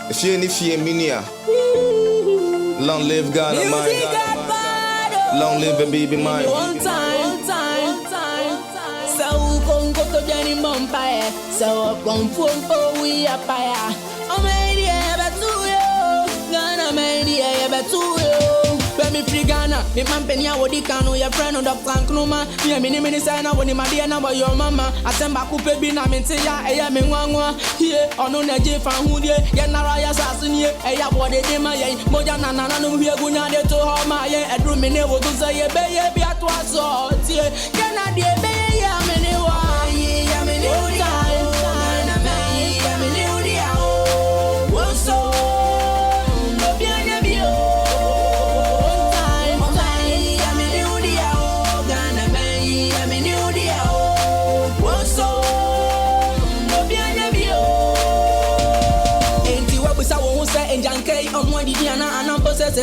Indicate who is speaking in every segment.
Speaker 1: If you minia, long live Ghana, mine. Long live the baby mine.
Speaker 2: One time. So come go to Jenny Mumpire. So come for we are fire. I'm ready ever to you. Ghana, ready ever to you. When me free Ghana, me man penny I would canoe your friend on Dr. Nkrumah. Me a mini sign when my dear number your mama. I send back up a bin, I'm in Tia, a me one here on no J fan who ye, Yanara assassin ye, a what they did my Mojana Nana, we are going to her my a room in never to say a baby at once. So, can I dear baby? I'm in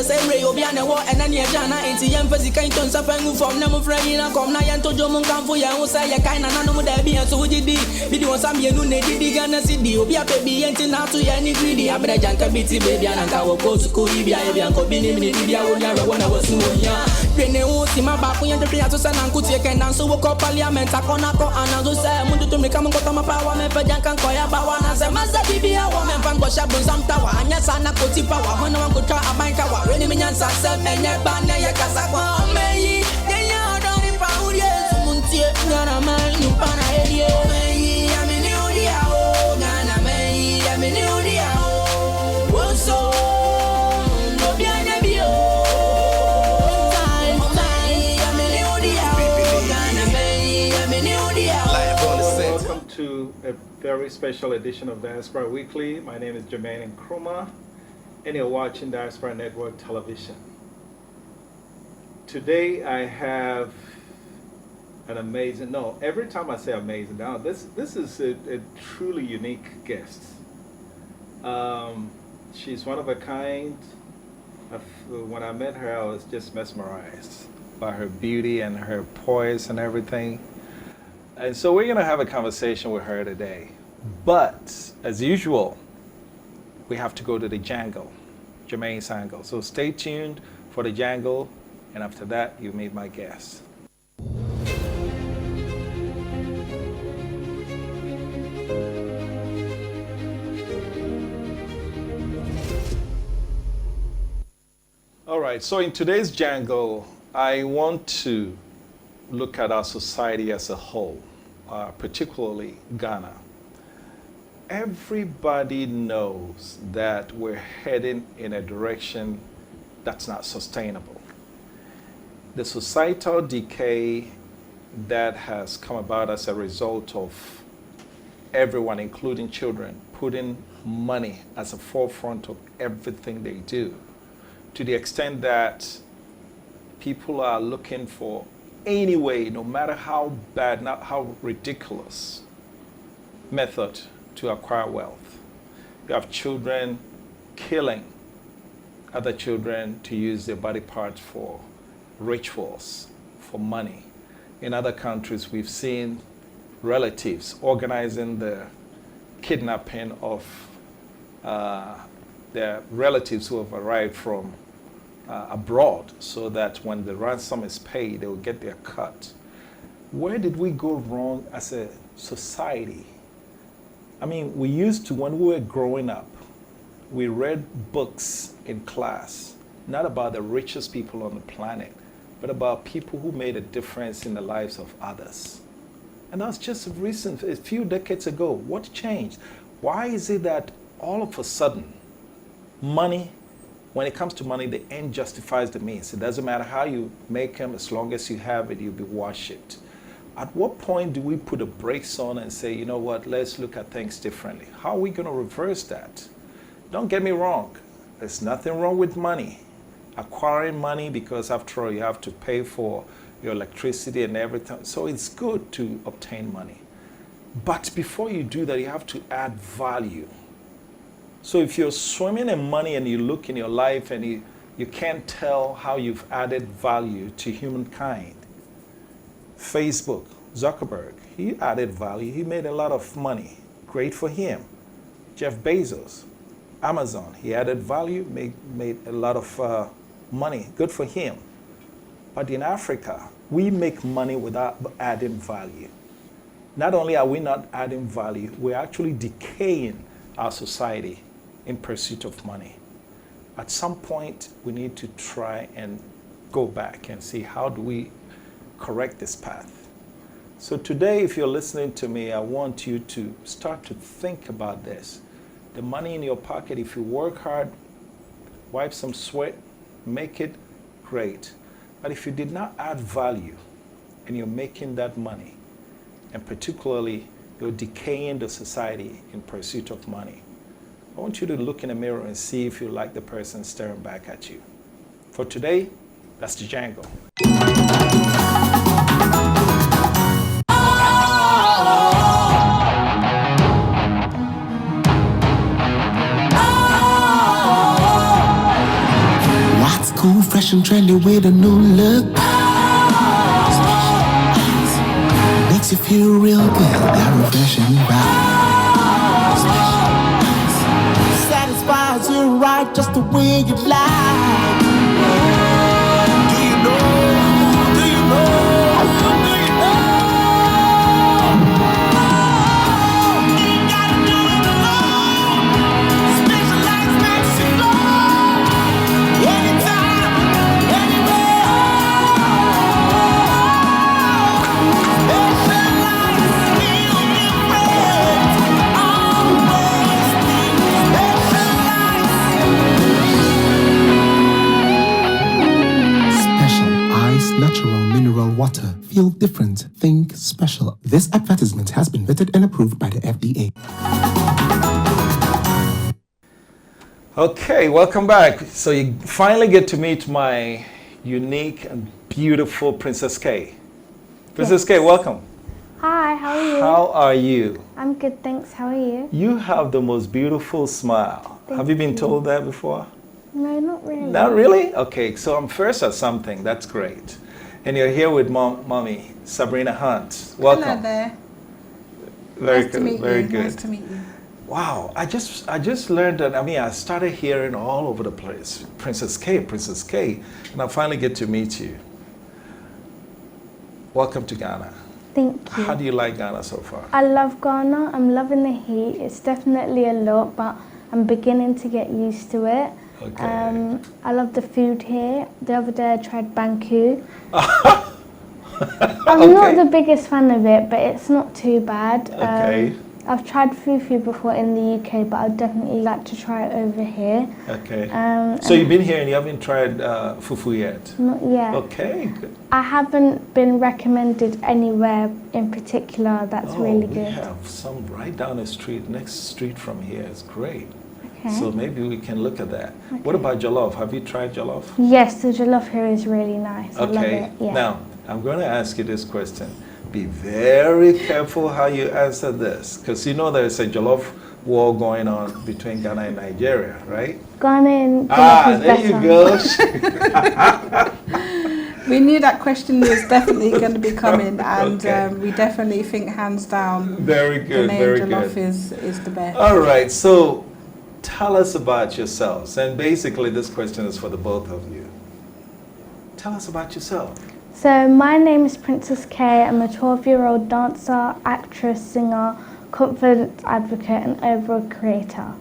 Speaker 2: say Ray Obiana war and any Jana into young Physical suffering from Nemo Fragina, come Nayan to Jomon Campo, you say a kind of animal that be so did video some you know did Gana City, Obia baby and now to any greedy, Abrajanka Bitty baby and I will go to Korea, Bianco Bini, Media, when I was young. Rene won't see my back when the Piazza San Ancutia can answer what call Parliament, Aconako, and I was saying, to make a power, and Pajanka Koya Bawana, as a master BB, a woman from Boshabun, some tower, and yes, Anna Koti power, when I could try a bank. When you mean sunset, and your banner, your casa, may you don't impound yes, Muntia, Nana, man, you pana, I'm in New Dia, Nana, I'm in New Dia, what's so no bien bio. I'm in New Dia, I'm in New Dia.
Speaker 3: Welcome to a very special edition of Diaspora Weekly. My name is Jermaine Nkrumah, and you're watching Diaspora Network Television. Today I have an amazing, every time I say amazing, now this is a truly unique guest. She's one of a kind. When I met her, I was just mesmerized by her beauty and her poise and everything. And so we're gonna have a conversation with her today. But as usual, we have to go to the jangle, Jermaine's angle. So stay tuned for the jangle, and after that, you meet my guest. All right, so in today's jangle, I want to look at our society as a whole, particularly Ghana. Everybody knows that we're heading in a direction that's not sustainable. The societal decay that has come about as a result of everyone, including children, putting money as a forefront of everything they do, to the extent that people are looking for any way, no matter how bad, not how ridiculous, method to acquire wealth. You have children killing other children to use their body parts for rituals, for money. In other countries, we've seen relatives organizing the kidnapping of their relatives who have arrived from abroad, so that when the ransom is paid, they will get their cut. Where did we go wrong as a society? I mean, we used to, when we were growing up, we read books in class, not about the richest people on the planet, but about people who made a difference in the lives of others. And that's just recent, a few decades ago. What changed? Why is it that all of a sudden, money, when it comes to money, the end justifies the means? It doesn't matter how you make them, as long as you have it, you'll be worshipped. At what point do we put the brakes on and say, you know what, let's look at things differently? How are we going to reverse that? Don't get me wrong. There's nothing wrong with money. Acquiring money, because after all, you have to pay for your electricity and everything. So it's good to obtain money. But before you do that, you have to add value. So if you're swimming in money and you look in your life and you can't tell how you've added value to humankind. Facebook, Zuckerberg, he added value. He made a lot of money. Great for him. Jeff Bezos, Amazon. He added value, made a lot of money. Good for him. But in Africa, we make money without adding value. Not only are we not adding value, we're actually decaying our society in pursuit of money. At some point, we need to try and go back and see how do we correct this path. So today, if you're listening to me, I want you to start to think about this. The money in your pocket, if you work hard, wipe some sweat, make it great. But if you did not add value and you're making that money, and particularly you're decaying the society in pursuit of money, I want you to look in the mirror and see if you like the person staring back at you. For today, that's the Django.
Speaker 4: What's cool, fresh and trendy with a new look? Makes you feel real good, that refreshing vibe. Satisfies you right just the way you like. Do you know? Do you know? Do you know? Ain't gotta do it alone. Specialized makes you flow. Anytime, anywhere. Specialized, feel different. Always think specialized. Special Ice Natural Mineral Water. Feel different. Think special. This advertisement has been vetted and approved by the FDA.
Speaker 3: Okay, welcome back. So you finally get to meet my unique and beautiful Princess K. Princess K, welcome.
Speaker 5: Hi, how are you?
Speaker 3: How are you?
Speaker 5: I'm good, thanks. How are you?
Speaker 3: You have the most beautiful smile. Have you been told that before?
Speaker 5: No, not really.
Speaker 3: Not really? Okay, so I'm first at something. That's great. And you're here with Mommy, Sabrina Hunt. Welcome.
Speaker 6: Hello there.
Speaker 3: Very
Speaker 6: Nice to
Speaker 3: good.
Speaker 6: meet
Speaker 3: Very
Speaker 6: you.
Speaker 3: good.
Speaker 6: Nice to meet you.
Speaker 3: Wow, I just learned that. I mean, I started hearing all over the place, Princess K, and I finally get to meet you. Welcome to Ghana.
Speaker 5: Thank you.
Speaker 3: How do you like Ghana so far?
Speaker 5: I love Ghana. I'm loving the heat. It's definitely a lot, but I'm beginning to get used to it.
Speaker 3: Okay.
Speaker 5: I love the food here. The other day I tried banku. I'm not the biggest fan of it, but it's not too bad.
Speaker 3: Okay.
Speaker 5: I've tried fufu before in the UK, but I'd definitely like to try it over here.
Speaker 3: Okay.
Speaker 5: Um,
Speaker 3: So you've been here and you haven't tried fufu yet?
Speaker 5: Not yet.
Speaker 3: Okay. Good.
Speaker 5: I haven't been recommended anywhere in particular that's really
Speaker 3: We
Speaker 5: good.
Speaker 3: have some right down the street, next street from here. It's great.
Speaker 5: Okay.
Speaker 3: So maybe we can look at that. What about jollof? Have you tried jollof?
Speaker 5: Yes, the jollof here is really nice. I love
Speaker 3: Okay.
Speaker 5: it. Yeah.
Speaker 3: Now, I'm going to ask you this question. Be very careful how you answer this, because you know there's a jollof war going on between Ghana and Nigeria, right?
Speaker 5: Ghanaian jollof is
Speaker 3: There
Speaker 5: better.
Speaker 3: you go.
Speaker 6: We knew that question was definitely going to be coming, and we definitely think hands down
Speaker 3: Very good,
Speaker 6: Ghanaian
Speaker 3: very
Speaker 6: jollof
Speaker 3: good.
Speaker 6: is the best.
Speaker 3: All right, so tell us about yourselves. And basically, this question is for the both of you. Tell us about yourself.
Speaker 5: So my name is Princess K. I'm a 12-year-old dancer, actress, singer, confidence advocate and overall creator.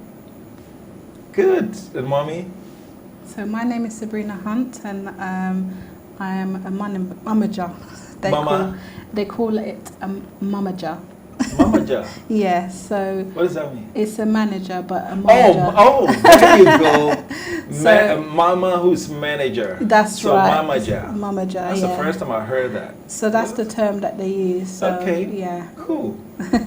Speaker 3: Good. And Mommy?
Speaker 6: So my name is Sabrina Hunt, and I am a mamager. They call it a mamager.
Speaker 3: Mamaja.
Speaker 6: Yeah, so
Speaker 3: What does that mean?
Speaker 6: it's a manager, but a manager.
Speaker 3: There you go.
Speaker 6: So-
Speaker 3: Mama who's manager.
Speaker 6: That's
Speaker 3: so
Speaker 6: right.
Speaker 3: Mamaja.
Speaker 6: Mamager,
Speaker 3: That's
Speaker 6: yeah.
Speaker 3: the first time I heard that.
Speaker 6: So that's the term that they use. So,
Speaker 3: Okay.
Speaker 6: Yeah.
Speaker 3: Cool.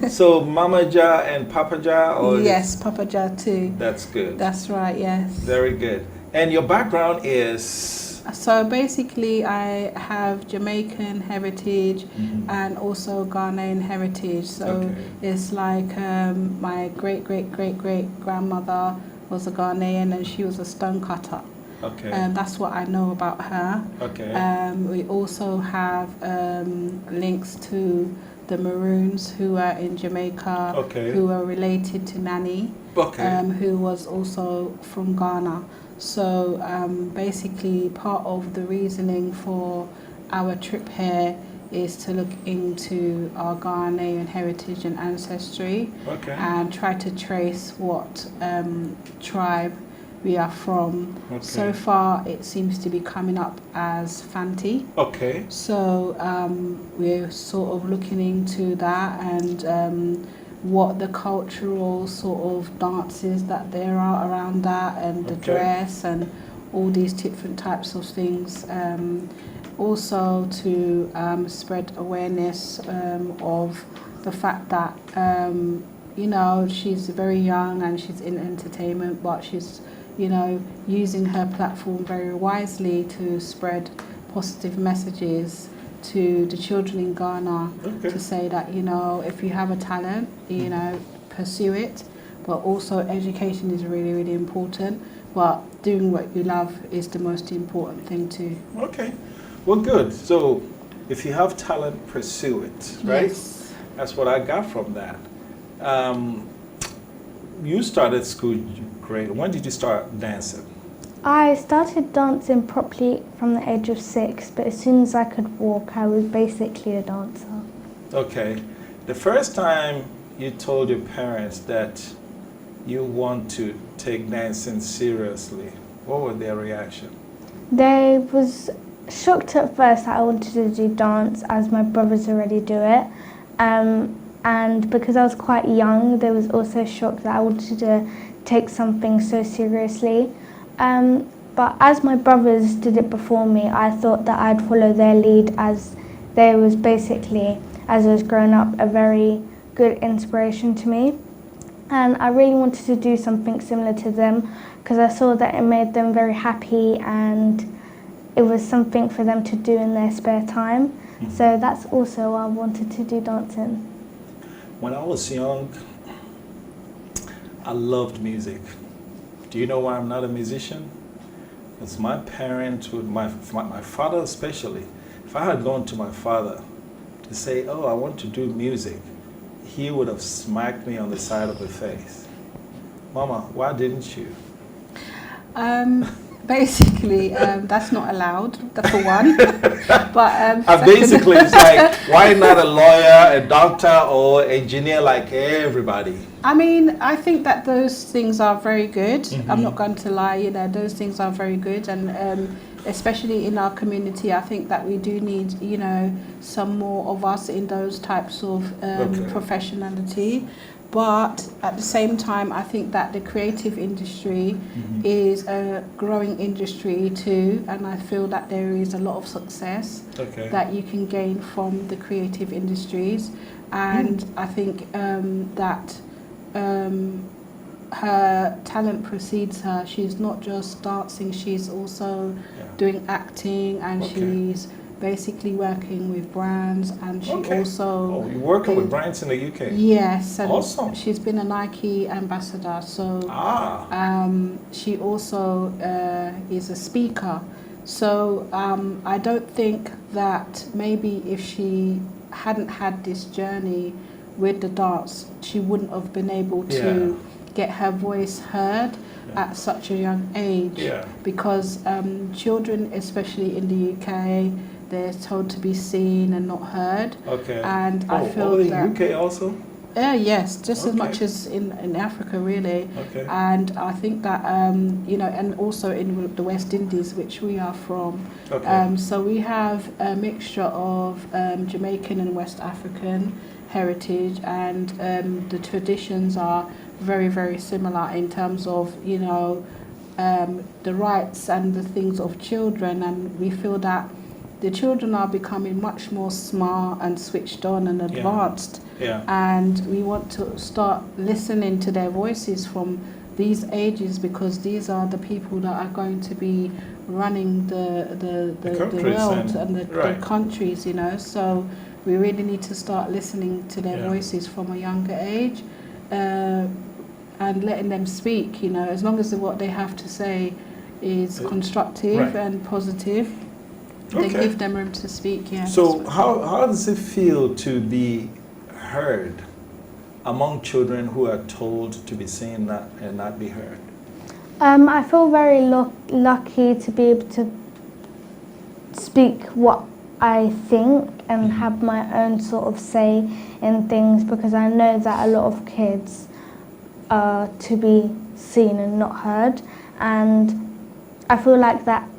Speaker 3: So Mamaja and Papaja? Or
Speaker 6: Yes, Papaja too.
Speaker 3: That's good.
Speaker 6: That's right, yes.
Speaker 3: Very good. And your background is?
Speaker 6: So basically I have Jamaican heritage and also Ghanaian heritage. So
Speaker 3: Okay.
Speaker 6: it's like my great-great-great-great-grandmother was a Ghanaian and she was a stone cutter.
Speaker 3: Okay.
Speaker 6: That's what I know about her.
Speaker 3: Okay.
Speaker 6: We also have links to the Maroons who are in Jamaica,
Speaker 3: Okay.
Speaker 6: who are related to Nani. who was also from Ghana. So basically, part of the reasoning for our trip here is to look into our Ghanaian heritage and ancestry, and try to trace what tribe we are from. So far, it seems to be coming up as Fanti. So we're sort of looking into that, and what the cultural sort of dances that there are around that, and the dress, and all these different types of things. Also to spread awareness of the fact that you know, she's very young and she's in entertainment, but she's, you know, using her platform very wisely to spread positive messages to the children in Ghana, to say that, you know, if you have a talent, you know, pursue it, but also education is really, really important, but doing what you love is the most important thing too.
Speaker 3: Well, good. So if you have talent, pursue it, right?
Speaker 6: Yes.
Speaker 3: That's what I got from that. You started school grade. When did you start dancing?
Speaker 5: I started dancing properly from the age of 6, but as soon as I could walk, I was basically a dancer.
Speaker 3: Okay. The first time you told your parents that you want to take dancing seriously, what was their reaction?
Speaker 5: They was shocked at first that I wanted to do dance, as my brothers already do it. And because I was quite young, they was also shocked that I wanted to take something so seriously. But as my brothers did it before me, I thought that I'd follow their lead, as they was basically, as I was growing up, a very good inspiration to me. And I really wanted to do something similar to them, because I saw that it made them very happy and it was something for them to do in their spare time. So that's also why I wanted to do dancing.
Speaker 3: When I was young, I loved music. Do you know why I'm not a musician? Because my parents would, my father especially, if I had gone to my father to say, oh, I want to do music, he would have smacked me on the side of the face. Mama, why didn't you?
Speaker 6: Basically, that's not allowed, for one. But
Speaker 3: basically, it's like, why not a lawyer, a doctor, or engineer like everybody?
Speaker 6: I mean, I think that those things are very good. I'm not going to lie, you know, those things are very good. And especially in our community, I think that we do need, you know, some more of us in those types of professionality. But at the same time, I think that the creative industry is a growing industry too, and I feel that there is a lot of success that you can gain from the creative industries. And I think that her talent precedes her. She's not just dancing, she's also doing acting, and she's basically working with brands, and she also...
Speaker 3: Oh, you're working with brands in the UK?
Speaker 6: Yes, and
Speaker 3: awesome.
Speaker 6: She's been a Nike ambassador, so she also is a speaker. So I don't think that maybe if she hadn't had this journey with the dance, she wouldn't have been able to get her voice heard at such a young age. Because children, especially in the UK, they're told to be seen and not heard. And I feel that...
Speaker 3: in the UK also?
Speaker 6: Yes, just as much as in Africa, really. And I think that, you know, and also in the West Indies, which we are from. So we have a mixture of Jamaican and West African heritage, and the traditions are very, very similar in terms of, you know, the rights and the things of children. And we feel that the children are becoming much more smart and switched on and advanced. And we want to start listening to their voices from these ages, because these are the people that are going to be running the world and the countries, you know. So we really need to start listening to their voices from a younger age, and letting them speak, you know, as long as what they have to say is constructive and positive. They give them room to speak.
Speaker 3: So how does it feel to be heard among children who are told to be seen and not be heard?
Speaker 5: I feel very lucky to be able to speak what I think and have my own sort of say in things, because I know that a lot of kids are to be seen and not heard, and I feel like that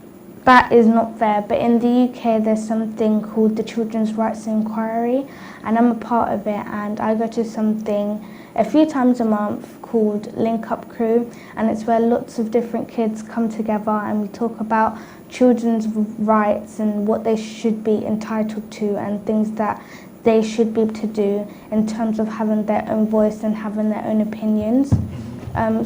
Speaker 5: is not fair. But in the UK there's something called the Children's Rights Inquiry, and I'm a part of it, and I go to something a few times a month called Link Up Crew, and it's where lots of different kids come together and we talk about children's rights and what they should be entitled to and things that they should be able to do in terms of having their own voice and having their own opinions.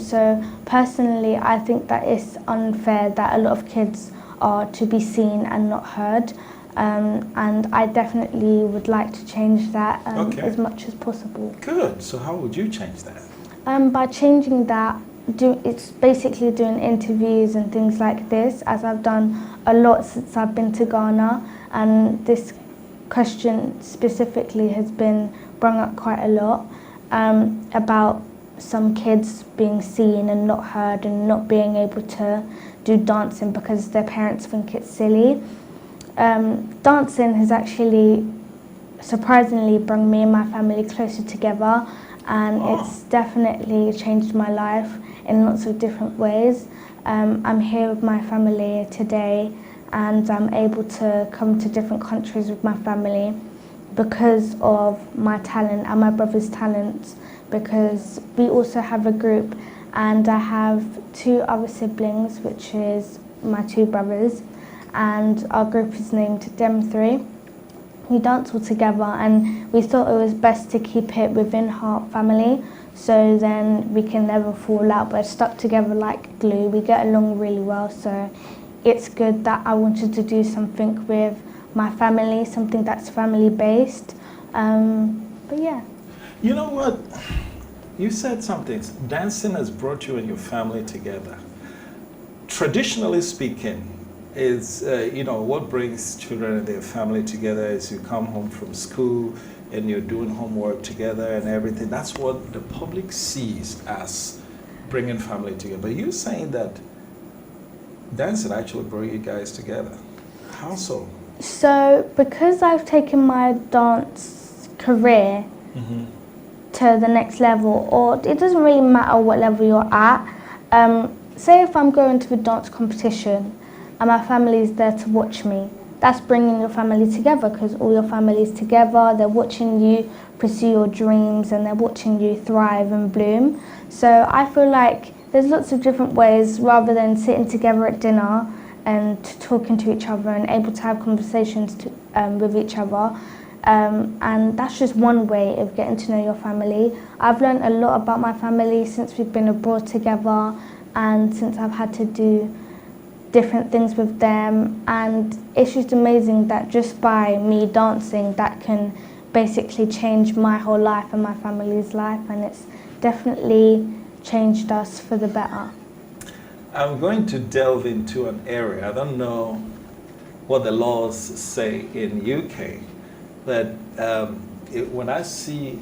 Speaker 5: So personally, I think that it's unfair that a lot of kids are to be seen and not heard, and I definitely would like to change that as much as possible.
Speaker 3: Good. So how would you change that?
Speaker 5: By changing that, it's basically doing interviews and things like this, as I've done a lot since I've been to Ghana, and this question specifically has been brought up quite a lot, about some kids being seen and not heard and not being able to do dancing because their parents think it's silly. Dancing has actually surprisingly brought me and my family closer together, and it's definitely changed my life in lots of different ways. I'm here with my family today, and I'm able to come to different countries with my family because of my talent and my brother's talents, because we also have a group, and I have 2 other siblings, which is my 2 brothers, and our group is named Dem 3. We dance all together, and we thought it was best to keep it within our family, so then we can never fall out. We're stuck together like glue. We get along really well, so it's good that I wanted to do something with my family, something that's family based. But yeah.
Speaker 3: You know what? You said something. Dancing has brought you and your family together. Traditionally speaking, is what brings children and their family together is you come home from school and you're doing homework together and everything. That's what the public sees as bringing family together. But you're saying that dancing actually brought you guys together. How so?
Speaker 5: So because I've taken my dance career to the next level, or it doesn't really matter what level you're at. Say if I'm going to a dance competition and my family is there to watch me, that's bringing your family together, because all your family is together, they're watching you pursue your dreams and they're watching you thrive and bloom. So I feel like there's lots of different ways, rather than sitting together at dinner and talking to each other and able to have conversations with each other. And that's just one way of getting to know your family. I've learned a lot about my family since we've been abroad together, and since I've had to do different things with them, and it's just amazing that just by me dancing, that can basically change my whole life and my family's life, and it's definitely changed us for the better.
Speaker 3: I'm going to delve into an area. I don't know what the laws say in UK, but when I see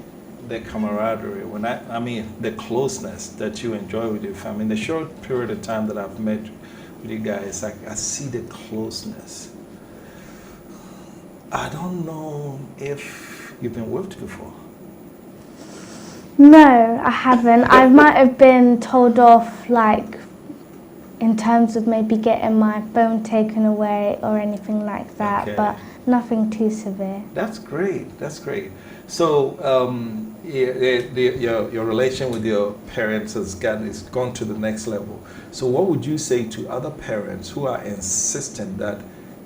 Speaker 3: the camaraderie, the closeness that you enjoy with your family, in the short period of time that I've met with you guys, I see the closeness. I don't know if you've been whipped before.
Speaker 5: No, I haven't. I might have been told off, like, in terms of maybe getting my phone taken away or anything like that, but nothing too severe.
Speaker 3: That's great. That's great. So your relation with your parents has gone to the next level. So what would you say to other parents who are insisting that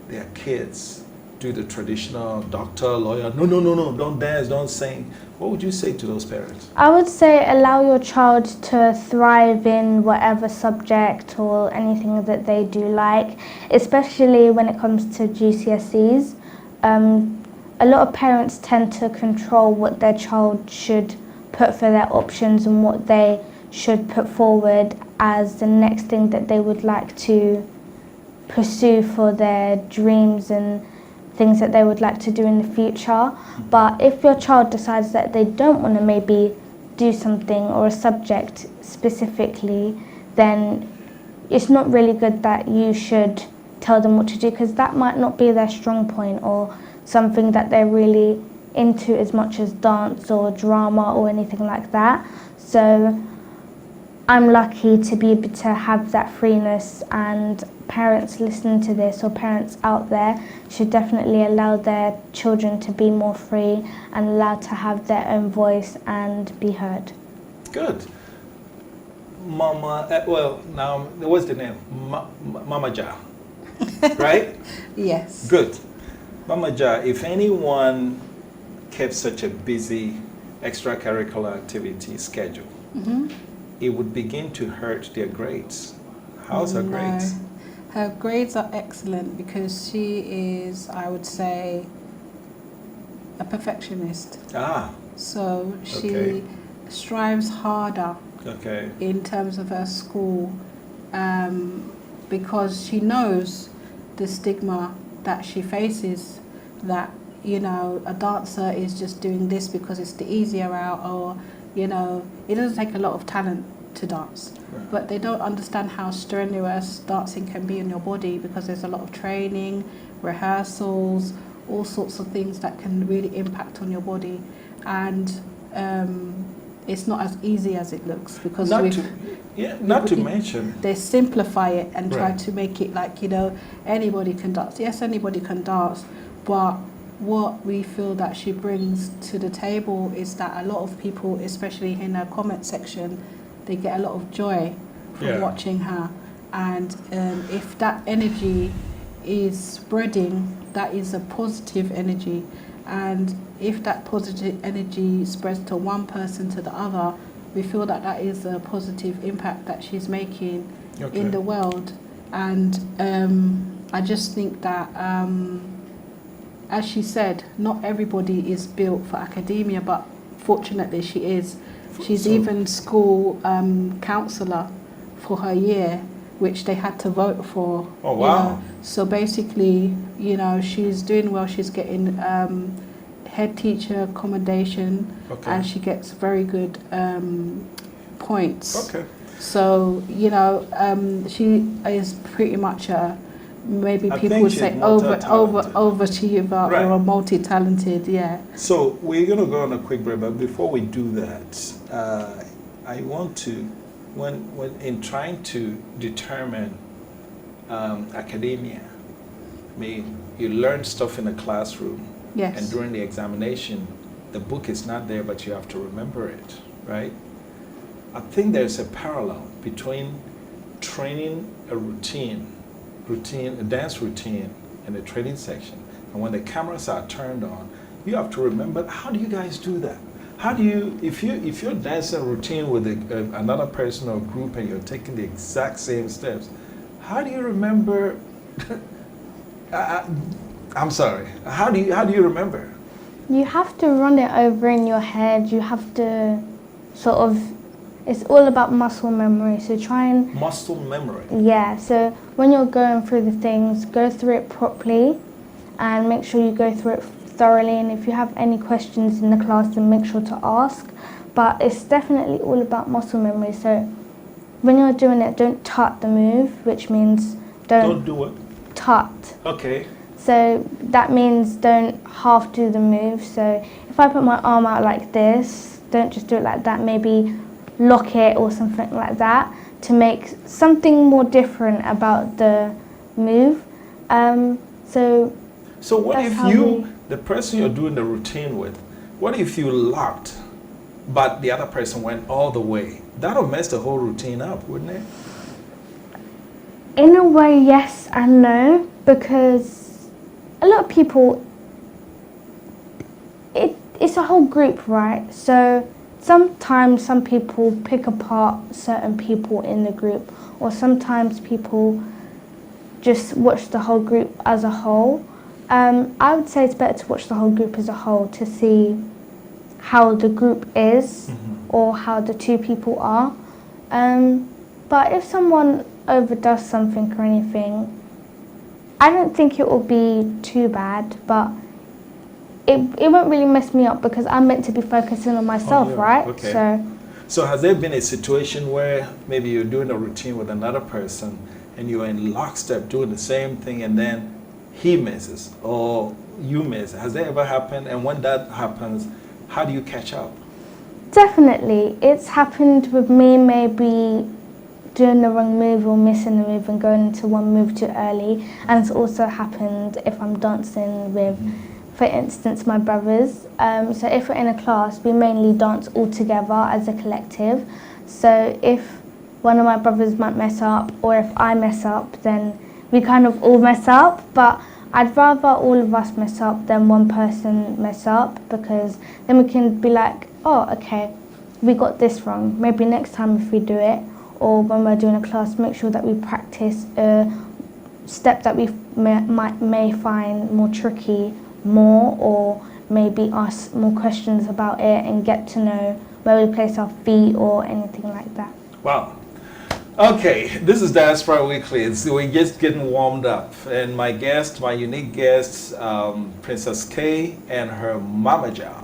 Speaker 3: their kids do the traditional doctor, lawyer, no, don't dance, don't sing? What would you say to those parents?
Speaker 5: I would say allow your child to thrive in whatever subject or anything that they do like, especially when it comes to GCSEs. A lot of parents tend to control what their child should put for their options and what they should put forward as the next thing that they would like to pursue for their dreams and things that they would like to do in the future. But if your child decides that they don't want to maybe do something or a subject specifically, then it's not really good that you should tell them what to do, because that might not be their strong point or something that they're really into as much as dance or drama or anything like that. So I'm lucky to be able to have that freeness, and parents listening to this or parents out there should definitely allow their children to be more free and allowed to have their own voice and be heard.
Speaker 3: Good. Mama, well, now, what's the name? Mama Ja, right?
Speaker 6: Yes.
Speaker 3: Good. Mama Ja, if anyone kept such a busy extracurricular activity schedule, it would begin to hurt their grades. How's her grades?
Speaker 6: Her grades are excellent because she is, I would say, a perfectionist.
Speaker 3: Ah,
Speaker 6: So she
Speaker 3: Okay.
Speaker 6: strives harder
Speaker 3: okay.
Speaker 6: in terms of her school, because she knows the stigma that she faces, that, you know, a dancer is just doing this because it's the easier route, or, you know, it doesn't take a lot of talent to dance.
Speaker 3: Right.
Speaker 6: But they don't understand how strenuous dancing can be in your body, because there's a lot of training, rehearsals, all sorts of things that can really impact on your body. And it's not as easy as it looks, because
Speaker 3: Not to mention,
Speaker 6: they simplify it and try
Speaker 3: Right.
Speaker 6: to make it like, you know, anybody can dance. Yes, anybody can dance, but what we feel that she brings to the table is that a lot of people, especially in her comment section, they get a lot of joy from
Speaker 3: Yeah.
Speaker 6: watching her. And if that energy is spreading, that is a positive energy. And if that positive energy spreads to one person to the other, we feel that that is a positive impact that she's making
Speaker 3: Okay.
Speaker 6: in the world. And I just think that, as she said, not everybody is built for academia, but fortunately she is. She's
Speaker 3: So-
Speaker 6: even school counsellor for her year, which they had to vote for.
Speaker 3: Oh,
Speaker 6: you
Speaker 3: wow.
Speaker 6: know. So basically, you know, she's doing well. She's getting head teacher commendation,
Speaker 3: Okay.
Speaker 6: and she gets very good points.
Speaker 3: Okay.
Speaker 6: So, you know, she is pretty much a, maybe
Speaker 3: I
Speaker 6: people
Speaker 3: think
Speaker 6: would
Speaker 3: she's
Speaker 6: say
Speaker 3: multi-talented.
Speaker 6: overachiever,
Speaker 3: Right.
Speaker 6: or a multi-talented, yeah.
Speaker 3: So we're going to go on a quick break, but before we do that, I want to, when in trying to determine academia, I mean, you learn stuff in the classroom,
Speaker 6: Yes.
Speaker 3: and during the examination, the book is not there, but you have to remember it, right? I think there's a parallel between training a a dance routine in the training section, and when the cameras are turned on, you have to remember, how do you guys do that? How do you, if you're dancing a routine with another person or group and you're taking the exact same steps, how do you remember? I'm sorry. How do you remember?
Speaker 5: You have to run it over in your head. You have to sort of, it's all about muscle memory. So try and,
Speaker 3: Muscle memory.
Speaker 5: yeah, so when you're going through the things, go through it properly and make sure you go through it thoroughly. And if you have any questions in the class, then make sure to ask. But it's definitely all about muscle memory. So when you're doing it, don't tut the move, which means
Speaker 3: Don't do what?
Speaker 5: tut.
Speaker 3: Okay.
Speaker 5: So that means don't half do the move. So if I put my arm out like this, don't just do it like that. Maybe lock it or something like that to make something more different about the move.
Speaker 3: So what
Speaker 5: That's
Speaker 3: if
Speaker 5: how
Speaker 3: you, the person you're doing the routine with, what if you locked, but the other person went all the way? That'll mess the whole routine up, wouldn't it?
Speaker 5: In a way, yes and no, because a lot of people, it's a whole group, right? So sometimes some people pick apart certain people in the group, or sometimes people just watch the whole group as a whole. I would say it's better to watch the whole group as a whole to see how the group is or how the two people are. But if someone overdoes something or anything, I don't think it will be too bad, but it won't really mess me up because I'm meant to be focusing on myself,
Speaker 3: yeah,
Speaker 5: right?
Speaker 3: okay. So has there been a situation where maybe you're doing a routine with another person and you're in lockstep doing the same thing and then he misses or you miss? Has that ever happened? And when that happens, how do you catch up?
Speaker 5: Definitely. It's happened with me maybe doing the wrong move or missing the move and going into one move too early. And it's also happened if I'm dancing with, for instance, my brothers. So if we're in a class, we mainly dance all together as a collective. So if one of my brothers might mess up or if I mess up, then we kind of all mess up. But I'd rather all of us mess up than one person mess up, because then we can be like, oh, okay, we got this wrong. Maybe next time if we do it, or when we're doing a class, make sure that we practice a step that we may find more tricky more, or maybe ask more questions about it and get to know where we place our feet or anything like that.
Speaker 3: Wow. Okay, this is Diaspora Weekly. We're just getting warmed up. And my guest, my unique guest, Princess K and her Mama Ja.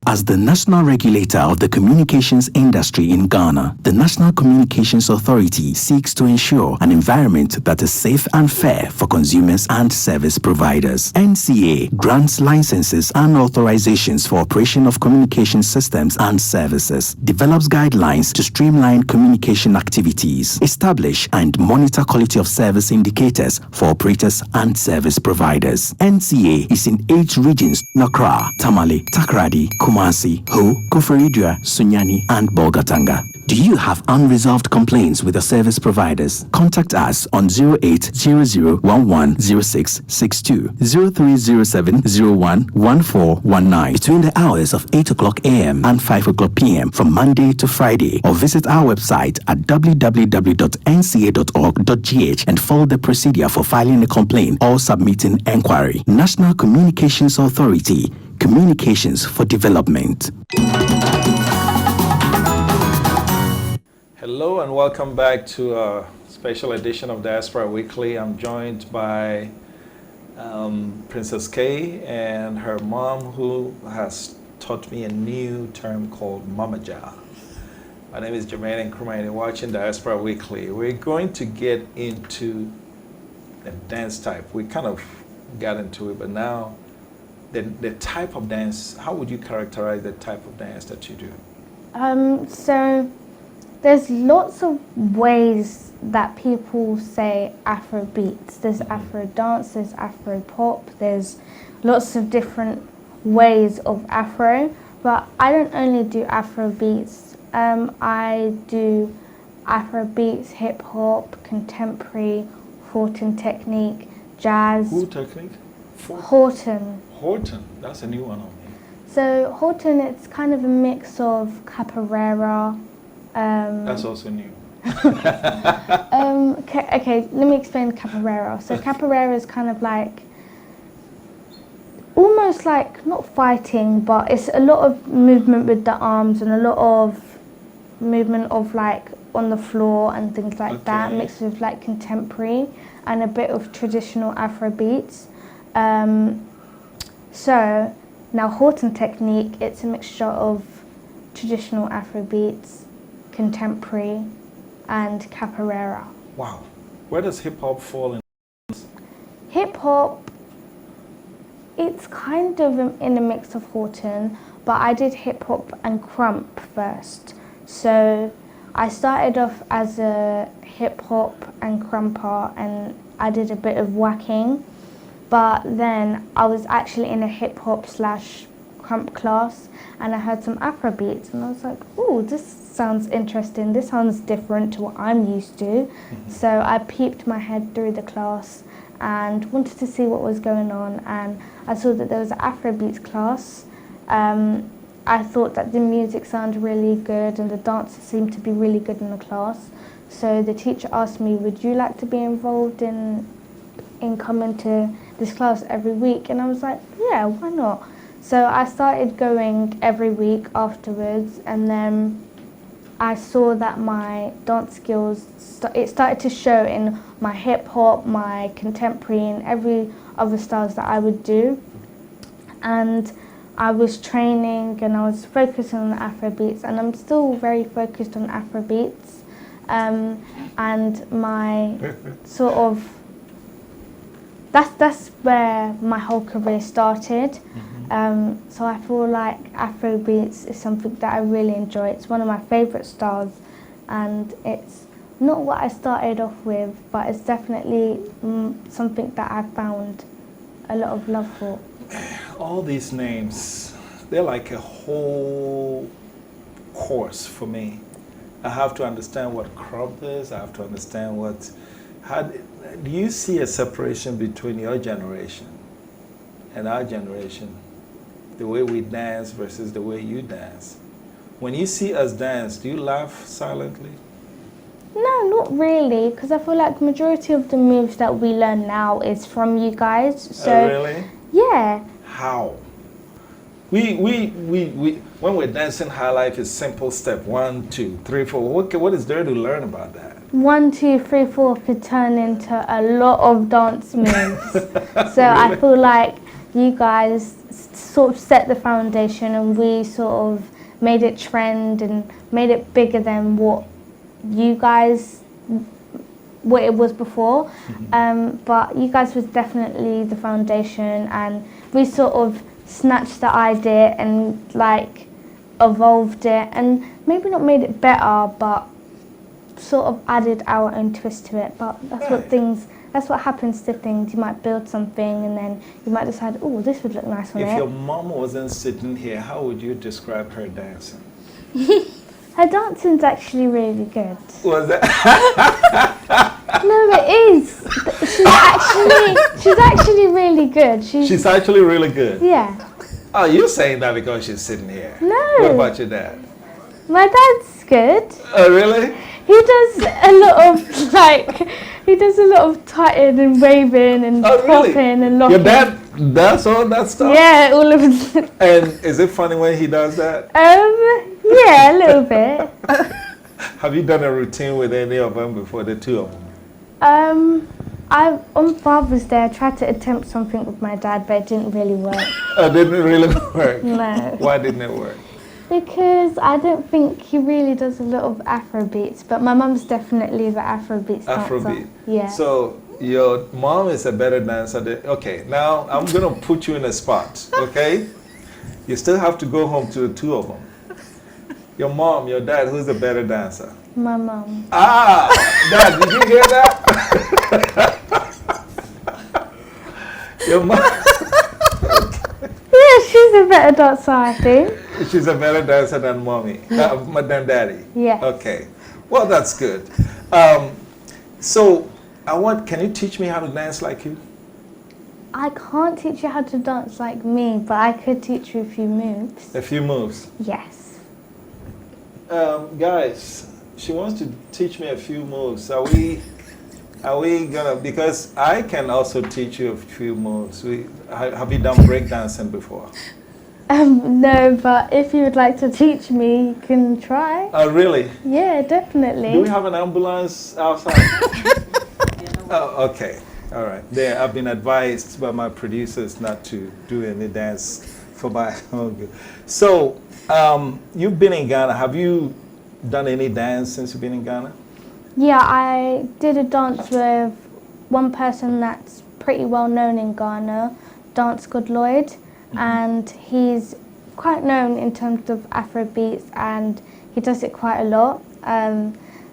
Speaker 7: As the national regulator of the communications industry in Ghana, the National Communications Authority seeks to ensure an environment that is safe and fair for consumers and service providers. NCA grants licenses and authorizations for operation of communication systems and services, develops guidelines to streamline communication activities, establish and monitor quality of service indicators for operators and service providers. NCA is in 8 regions: Accra, Tamale, Takoradi, Kumasi, Ho, Koforidua, Sunyani, and Bolgatanga. Do you have unresolved complaints with your service providers? Contact us on 0800110662, 0307011419 between the hours of 8 o'clock a.m. and 5 o'clock p.m. from Monday to Friday, or visit our website at www.nca.org.gh and follow the procedure for filing a complaint or submitting enquiry. National Communications Authority. Communications for development.
Speaker 3: Hello and welcome back to a special edition of Diaspora Weekly. I'm joined by Princess K and her mom, who has taught me a new term called Mama Ja. My name is Jermaine Nkrumah and you're watching Diaspora Weekly. We're going to get into the dance type. We kind of got into it, but now the type of dance, how would you characterize the type of dance that you do?
Speaker 5: So there's lots of ways that people say Afro beats. There's Afro dance, there's Afro pop, there's lots of different ways of Afro, but I don't only do Afro beats. I do Afro beats, hip hop, contemporary, Horton technique, jazz.
Speaker 3: Who technique?
Speaker 5: Horton.
Speaker 3: Horton, that's a new one on me.
Speaker 5: So Horton, it's kind of a mix of capoeira.
Speaker 3: That's also new.
Speaker 5: Okay, let me explain capoeira. So capoeira is kind of like, almost like, not fighting, but it's a lot of movement with the arms and a lot of movement of like on the floor and things like that, mixed with like contemporary and a bit of traditional Afro beats. So now Horton technique, it's a mixture of traditional Afro beats, contemporary, and capoeira.
Speaker 3: Wow. Where does hip hop fall in?
Speaker 5: Hip hop, it's kind of in a mix of Horton, but I did hip hop and crump first. So I started off as a hip hop and crumper, and I did a bit of whacking. But then I was actually in a hip hop / crump class, and I heard some Afro beats, and I was like, "Ooh, this sounds interesting. This sounds different to what I'm used to." So I peeped my head through the class and wanted to see what was going on, and I saw that there was an Afro beats class. I thought that the music sounded really good, and the dancers seemed to be really good in the class. So the teacher asked me, "Would you like to be involved in coming to this class every week?" And I was like, yeah, why not? So I started going every week afterwards, and then I saw that my dance skills, it started to show in my hip hop, my contemporary, and every other styles that I would do. And I was training and I was focusing on the Afrobeats, and I'm still very focused on Afrobeats. And my sort of, that's where my whole career started. So I feel like Afrobeats is something that I really enjoy. It's one of my favourite styles, and it's not what I started off with, but it's definitely something that I found a lot of love for.
Speaker 3: All these names, they're like a whole course for me. I have to understand what crop is, I have to understand what... do you see a separation between your generation and our generation? The way we dance versus the way you dance. When you see us dance, do you laugh silently?
Speaker 5: No, not really, because I feel like majority of the moves that we learn now is from you guys. So
Speaker 3: really?
Speaker 5: Yeah.
Speaker 3: How? We when we're dancing high life, it's simple step 1, 2, 3, 4. What is there to learn about that?
Speaker 5: 1, 2, 3, 4 could turn into a lot of dance moves. So
Speaker 3: Really?
Speaker 5: I feel like you guys sort of set the foundation, and we sort of made it trend and made it bigger than what it was before. But you guys was definitely the foundation, and we sort of snatched the idea and like evolved it, and maybe not made it better, but sort of added our own twist to it. But that's what happens to things. You might build something and then you might decide, oh, this would look nice on it.
Speaker 3: If your mom wasn't sitting here, how would you describe her dancing?
Speaker 5: Her dancing's actually really good.
Speaker 3: Was that?
Speaker 5: No, it is. She's actually really good.
Speaker 3: She's actually really good.
Speaker 5: Yeah.
Speaker 3: Oh, you're saying that because she's sitting here.
Speaker 5: No.
Speaker 3: What about your dad?
Speaker 5: My dad's good.
Speaker 3: Oh, really?
Speaker 5: He does a lot of tutting and waving and popping and locking.
Speaker 3: Your dad does all that stuff?
Speaker 5: Yeah, all of it.
Speaker 3: And is it funny when he does that?
Speaker 5: Yeah, a little bit.
Speaker 3: Have you done a routine with any of them before, the two of them?
Speaker 5: On Father's Day, I tried to attempt something with my dad, but it didn't really work.
Speaker 3: Oh, didn't it really work?
Speaker 5: No.
Speaker 3: Why didn't it work?
Speaker 5: Because I don't think he really does a lot of Afrobeats, but my mum's definitely the Afrobeats dancer.
Speaker 3: Afrobeat.
Speaker 5: Yeah.
Speaker 3: So your mom is a better dancer than... Okay, now I'm going to put you in a spot, okay? You still have to go home to the two of them. Your mom, your dad, who's the better dancer?
Speaker 5: My mum.
Speaker 3: Ah! Dad, did you hear that? Your mom...
Speaker 5: Yeah, she's a better dancer, I think.
Speaker 3: She's a better dancer than mommy, than daddy.
Speaker 5: Yeah.
Speaker 3: Okay. Well, that's good. So, can you teach me how to dance like you?
Speaker 5: I can't teach you how to dance like me, but I could teach you a few moves.
Speaker 3: A few moves.
Speaker 5: Yes.
Speaker 3: Guys, she wants to teach me a few moves. Are we gonna? Because I can also teach you a few moves. Have you done breakdancing before?
Speaker 5: No, but if you would like to teach me, you can try.
Speaker 3: Oh, really?
Speaker 5: Yeah, definitely.
Speaker 3: Do we have an ambulance outside? Oh, okay. All right. There, I've been advised by my producers not to do any dance for my own good. So, you've been in Ghana. Have you done any dance since you've been in Ghana?
Speaker 5: Yeah, I did a dance with one person that's pretty well known in Ghana, Dance God Lloyd. And he's quite known in terms of Afrobeats, and he does it quite a lot.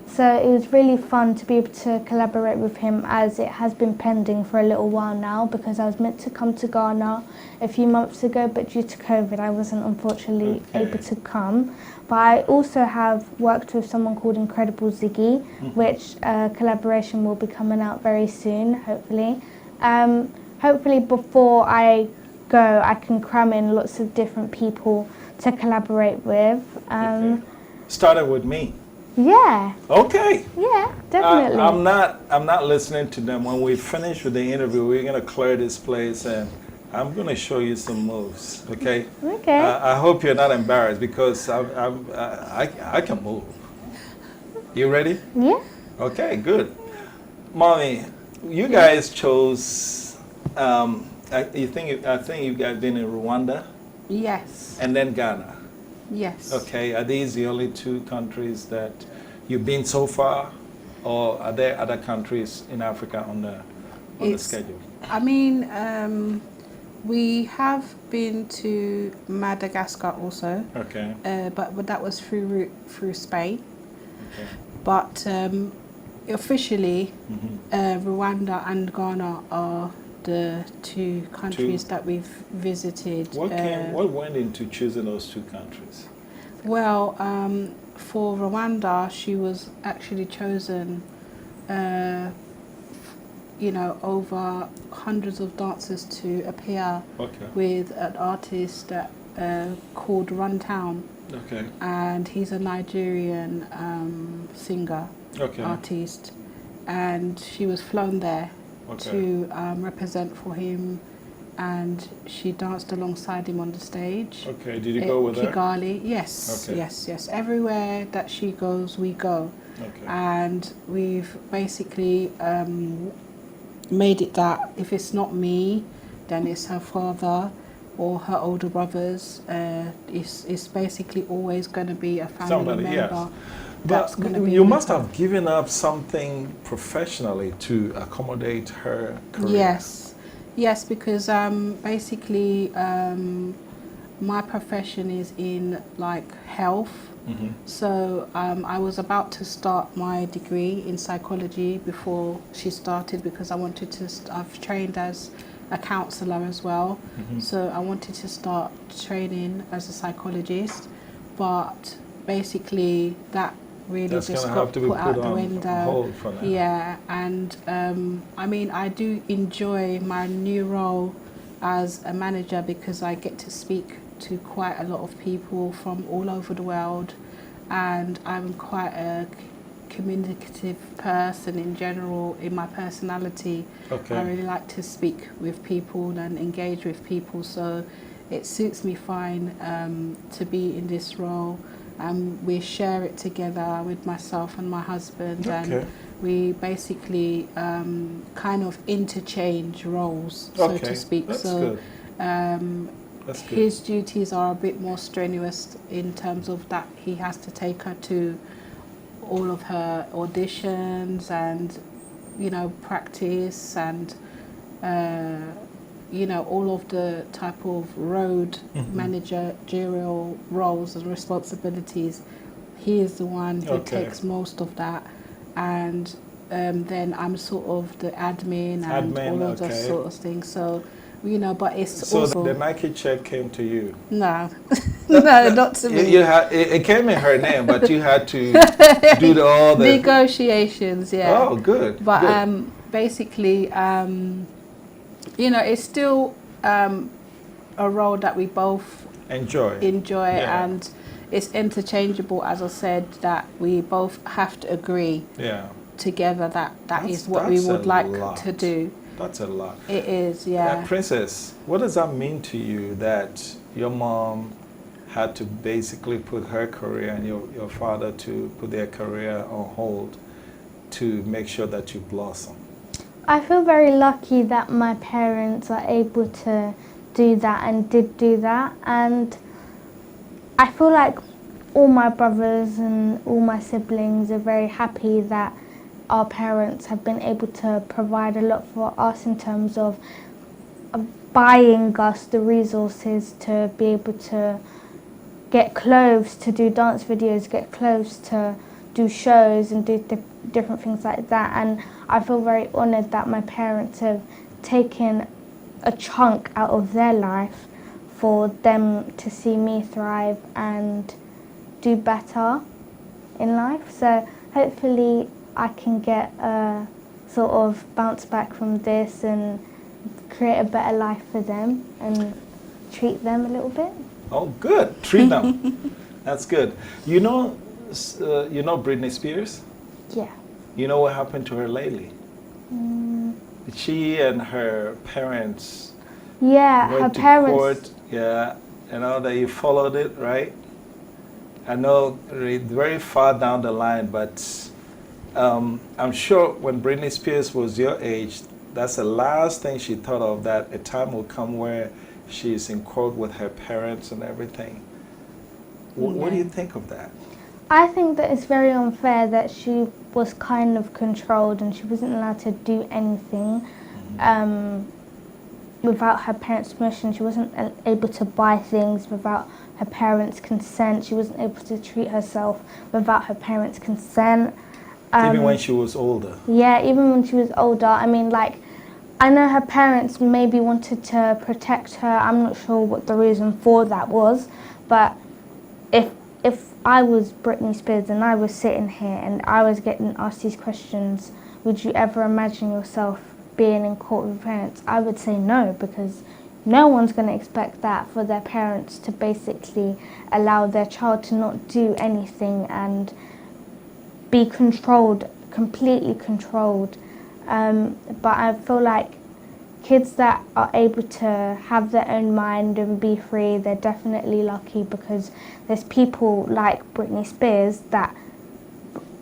Speaker 5: So it was really fun to be able to collaborate with him, as it has been pending for a little while now, because I was meant to come to Ghana a few months ago, but due to COVID I wasn't unfortunately able to come. But I also have worked with someone called Incredible Ziggy, which collaboration will be coming out very soon, hopefully. Hopefully before I go, I can cram in lots of different people to collaborate with.
Speaker 3: Started with me.
Speaker 5: Yeah.
Speaker 3: Okay.
Speaker 5: Yeah, definitely.
Speaker 3: I'm not listening to them. When we finish with the interview, we're gonna clear this place and I'm gonna show you some moves. Okay.
Speaker 5: Okay.
Speaker 3: I hope you're not embarrassed because I can move. You ready?
Speaker 5: Yeah.
Speaker 3: Okay. Good. Mommy, you guys chose I think you guys been in Rwanda
Speaker 6: Yes.
Speaker 3: and then Ghana.
Speaker 6: Yes.
Speaker 3: Okay, are these the only two countries that you've been so far, or are there other countries in Africa on the schedule?
Speaker 6: I mean, we have been to Madagascar also.
Speaker 3: Okay.
Speaker 6: But that was through Spain.
Speaker 3: Okay.
Speaker 6: But officially,
Speaker 3: Mm-hmm.
Speaker 6: Rwanda and Ghana are the two countries that we've visited.
Speaker 3: What went into choosing those two countries?
Speaker 6: Well, for Rwanda, she was actually chosen, over hundreds of dancers to appear with an artist that called Runtown.
Speaker 3: Okay.
Speaker 6: And he's a Nigerian singer, artist. And she was flown there to represent for him, and she danced alongside him on the stage.
Speaker 3: Okay, did you go with her?
Speaker 6: Kigali, yes, yes. Everywhere that she goes, we go.
Speaker 3: Okay.
Speaker 6: And we've basically made it that if it's not me, then it's her father or her older brothers. It's basically always going to be a family member.
Speaker 3: But you must have given up something professionally to accommodate her career.
Speaker 6: Yes, because basically my profession is in like health.
Speaker 3: Mm-hmm.
Speaker 6: So I was about to start my degree in psychology before she started, because I wanted to. I've trained as a counsellor as well, so I wanted to start training as a psychologist, but basically that really
Speaker 3: That's
Speaker 6: just
Speaker 3: gonna
Speaker 6: got
Speaker 3: have to be
Speaker 6: put out
Speaker 3: put
Speaker 6: the
Speaker 3: on
Speaker 6: window.
Speaker 3: hold for now.
Speaker 6: Yeah, and I mean, I do enjoy my new role as a manager because I get to speak to quite a lot of people from all over the world, and I'm quite a communicative person in general in my personality. I really like to speak with people and engage with people, so it suits me fine to be in this role. We share it together with myself and my husband, and we basically kind of interchange roles, so to speak.
Speaker 3: That's
Speaker 6: so
Speaker 3: good.
Speaker 6: His duties are a bit more strenuous in terms of that he has to take her to all of her auditions and, practice and, all of the type of road managerial roles and responsibilities. He is the one who takes most of that. And then I'm sort of the admin and all of those sort of things. So, but it's
Speaker 3: so
Speaker 6: also...
Speaker 3: the Nike check came to you?
Speaker 6: No, no, not to me.
Speaker 3: It came in her name, but you had to do all the...
Speaker 6: Negotiations, yeah.
Speaker 3: Oh, good.
Speaker 6: But
Speaker 3: good.
Speaker 6: Basically, it's still a role that we both
Speaker 3: enjoy,
Speaker 6: and it's interchangeable, as I said, that we both have to agree together that is what we would like to do.
Speaker 3: That's a lot.
Speaker 6: It is, yeah.
Speaker 3: Princess, what does that mean to you that your mom had to basically put her career and your father to put their career on hold to make sure that you blossom?
Speaker 5: I feel very lucky that my parents are able to do that and did do that, and I feel like all my brothers and all my siblings are very happy that our parents have been able to provide a lot for us in terms of buying us the resources to be able to get clothes to do dance videos, get clothes to do shows and do different things like that. And I feel very honoured that my parents have taken a chunk out of their life for them to see me thrive and do better in life. So hopefully I can get a sort of bounce back from this and create a better life for them and treat them a little bit.
Speaker 3: Oh, good. Treat them. That's good. You know Britney Spears?
Speaker 5: Yeah.
Speaker 3: You know what happened to her lately? She and her parents went to court. Yeah, I know that you followed it, right? I know very far down the line, but I'm sure when Britney Spears was your age, That's the last thing she thought of, that a time will come where she's in court with her parents and everything. What do you think of that?
Speaker 5: I think that it's very unfair that she was kind of controlled and she wasn't allowed to do anything without her parents' permission. She wasn't able to buy things without her parents' consent. She wasn't able to treat herself without her parents' consent.
Speaker 3: Even when she was older?
Speaker 5: Yeah, even when she was older. I mean, like, I know her parents maybe wanted to protect her. I'm not sure what the reason for that was, but if I was Britney Spears and I was sitting here and I was getting asked these questions, would you ever imagine yourself being in court with your parents? I would say no, because no one's going to expect that for their parents to basically allow their child to not do anything and be controlled, completely controlled. But I feel like kids that are able to have their own mind and be free, they're definitely lucky, because there's people like Britney Spears that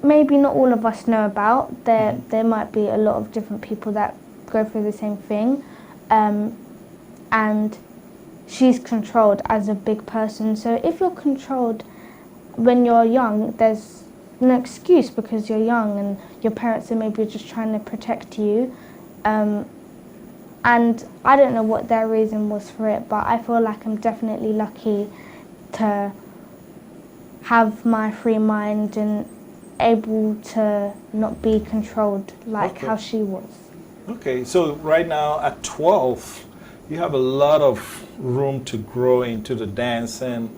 Speaker 5: maybe not all of us know about. There might be a lot of different people that go through the same thing. And she's controlled as a big person. So if you're controlled when you're young, there's no excuse, because you're young and your parents are maybe just trying to protect you. And I don't know what their reason was for it, but I feel like I'm definitely lucky to have my free mind and able to not be controlled like how she was.
Speaker 3: Okay, so right now at 12, you have a lot of room to grow into the dancing,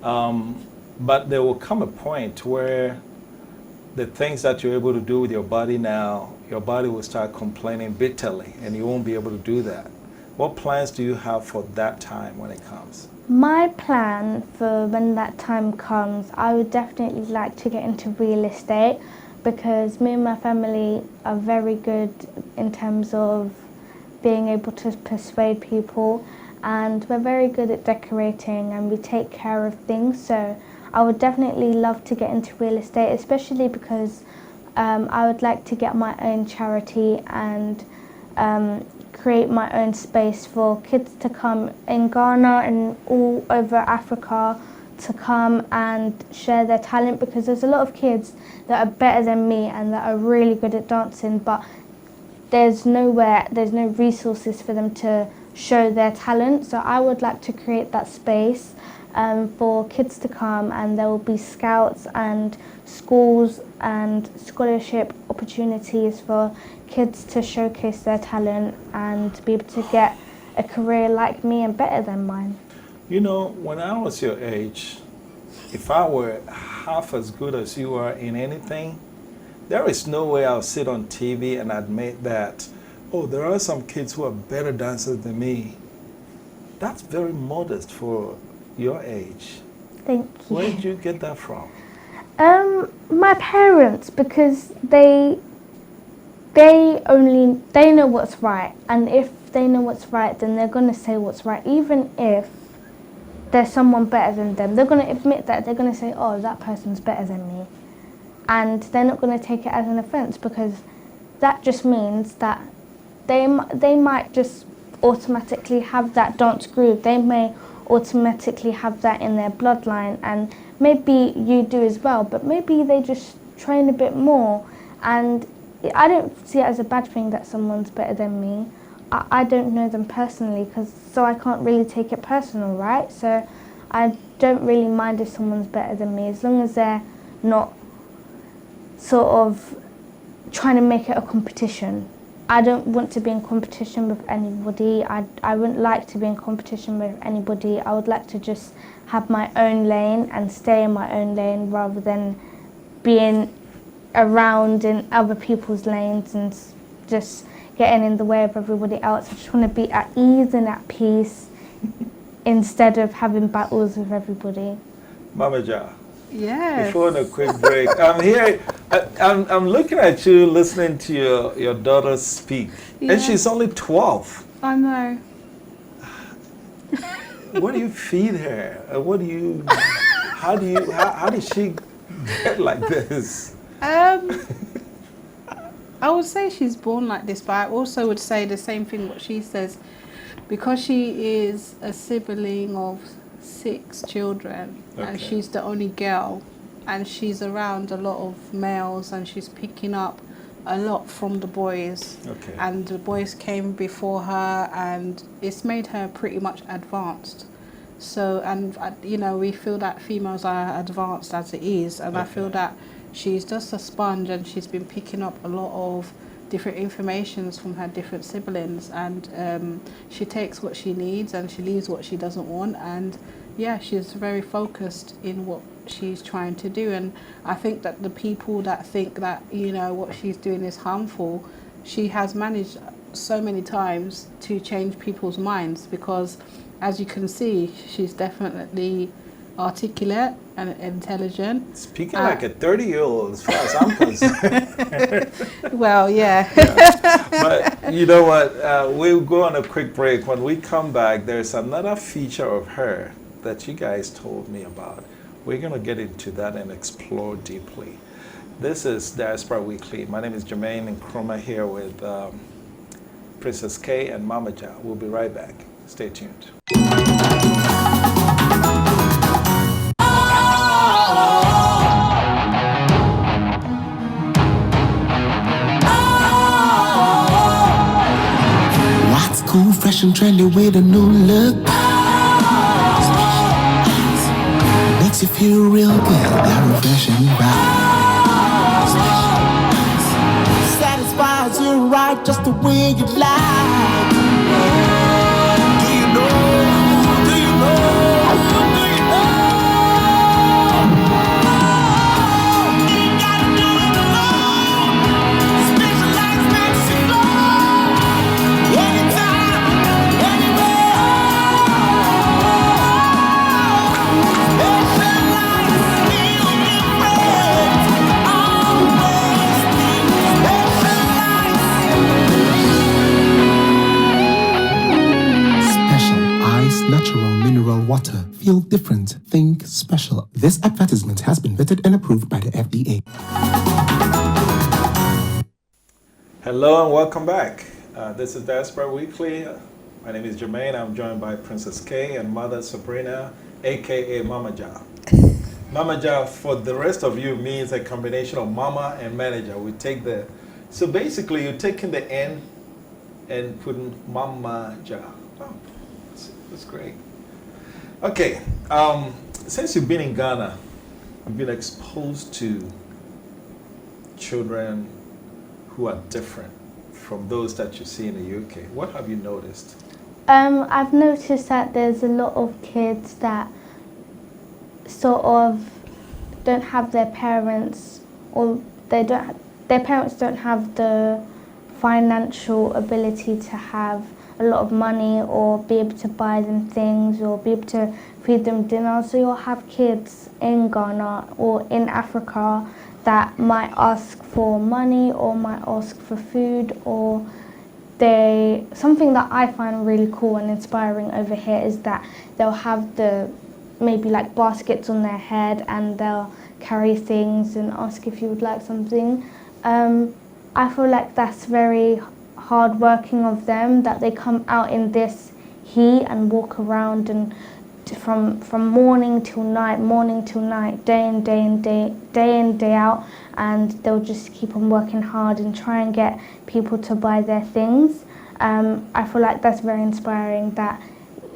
Speaker 3: but there will come a point where the things that you're able to do with your body now, your body will start complaining bitterly and you won't be able to do that. What plans do you have for that time when it comes?
Speaker 5: My plan for when that time comes, I would definitely like to get into real estate, because me and my family are very good in terms of being able to persuade people, and we're very good at decorating and we take care of things. So I would definitely love to get into real estate, especially because I would like to get my own charity and create my own space for kids to come in Ghana and all over Africa to come and share their talent, because there's a lot of kids that are better than me and that are really good at dancing, but there's no resources for them to show their talent. So I would like to create that space for kids to come, and there will be scouts and schools and scholarship opportunities for kids to showcase their talent and to be able to get a career like me and better than mine.
Speaker 3: You know, when I was your age, if I were half as good as you are in anything, there is no way I'll sit on TV and admit that, oh, there are some kids who are better dancers than me. That's very modest for your age.
Speaker 5: Thank you.
Speaker 3: Where did you get that from?
Speaker 5: My parents, because they know what's right, and if they know what's right, then they're gonna say what's right, even if there's someone better than them. They're gonna admit that. They're gonna say, oh, that person's better than me, and they're not gonna take it as an offense, because that just means that they might just automatically have that dance groove. They may automatically have that in their bloodline, and maybe you do as well, but maybe they just train a bit more. And I don't see it as a bad thing that someone's better than me. I don't know them personally, so I can't really take it personal, right? So I don't really mind if someone's better than me, as long as they're not sort of trying to make it a competition. I don't want to be in competition with anybody. I wouldn't like to be in competition with anybody. I would like to just have my own lane and stay in my own lane, rather than being around in other people's lanes and just getting in the way of everybody else. I just want to be at ease and at peace instead of having battles with everybody.
Speaker 3: Mama Ja,
Speaker 6: Yes.
Speaker 3: before the quick break, I'm here. I'm looking at you, listening to your daughter speak,
Speaker 6: Yeah.
Speaker 3: and she's only 12.
Speaker 6: I know.
Speaker 3: What do you feed her? How did she get like this?
Speaker 6: I would say she's born like this, but I also would say the same thing what she says, because she is a sibling of 6 children, and she's the only girl, and she's around a lot of males, and she's picking up a lot from the boys. And the boys came before her, and it's made her pretty much advanced. So, and you know, we feel that females are advanced as it is, and I feel that she's just a sponge, and she's been picking up a lot of different informations from her different siblings, and she takes what she needs and she leaves what she doesn't want, and yeah, she's very focused in what she's trying to do. And I think that the people that think that, you know, what she's doing is harmful, she has managed so many times to change people's minds, because as you can see, she's definitely articulate and intelligent.
Speaker 3: Speaking like a 30-year-old as far as I'm concerned.
Speaker 6: Well, yeah.
Speaker 3: But you know what? We'll go on a quick break. When we come back, there's another feature of her that you guys told me about. We're going to get into that and explore deeply. This is Diaspora Weekly. My name is Jermaine Nkrumah here with Princess K and Mama Ja. We'll be right back. Stay tuned.
Speaker 4: What's cool, fresh and trendy with a new look? Makes you feel real good, that refreshing vibe. Satisfies you right just the way you like. Do you know? Do you know? Do you know? You gotta do it alone. Specialized makes you glow. Anytime, anywhere. Specialized feel different. Always think special ice, natural mineral water. Feel different. Think special. This advertisement has been vetted and approved by the FDA.
Speaker 3: Hello and welcome back. This is Diaspora Weekly. My name is Jermaine. I'm joined by Princess K and Mother Sabrina, aka Mama Ja. Mama Ja, for the rest of you, means a combination of mama and manager. We take the, so basically you're taking the N and putting Mama Ja. Oh, that's great. Okay, since you've been in Ghana, you've been exposed to children who are different from those that you see in the UK. What have you noticed?
Speaker 5: I've noticed that there's a lot of kids that sort of don't have their parents, or their parents don't have the financial ability to have a lot of money or be able to buy them things or be able to feed them dinner. So you'll have kids in Ghana or in Africa that might ask for money or might ask for food, or something that I find really cool and inspiring over here is that they'll have maybe like baskets on their head and they'll carry things and ask if you would like something. I feel like that's very hard working of them, that they come out in this heat and walk around and from morning till night, day in, day out, and they'll just keep on working hard and try and get people to buy their things. I feel like that's very inspiring, that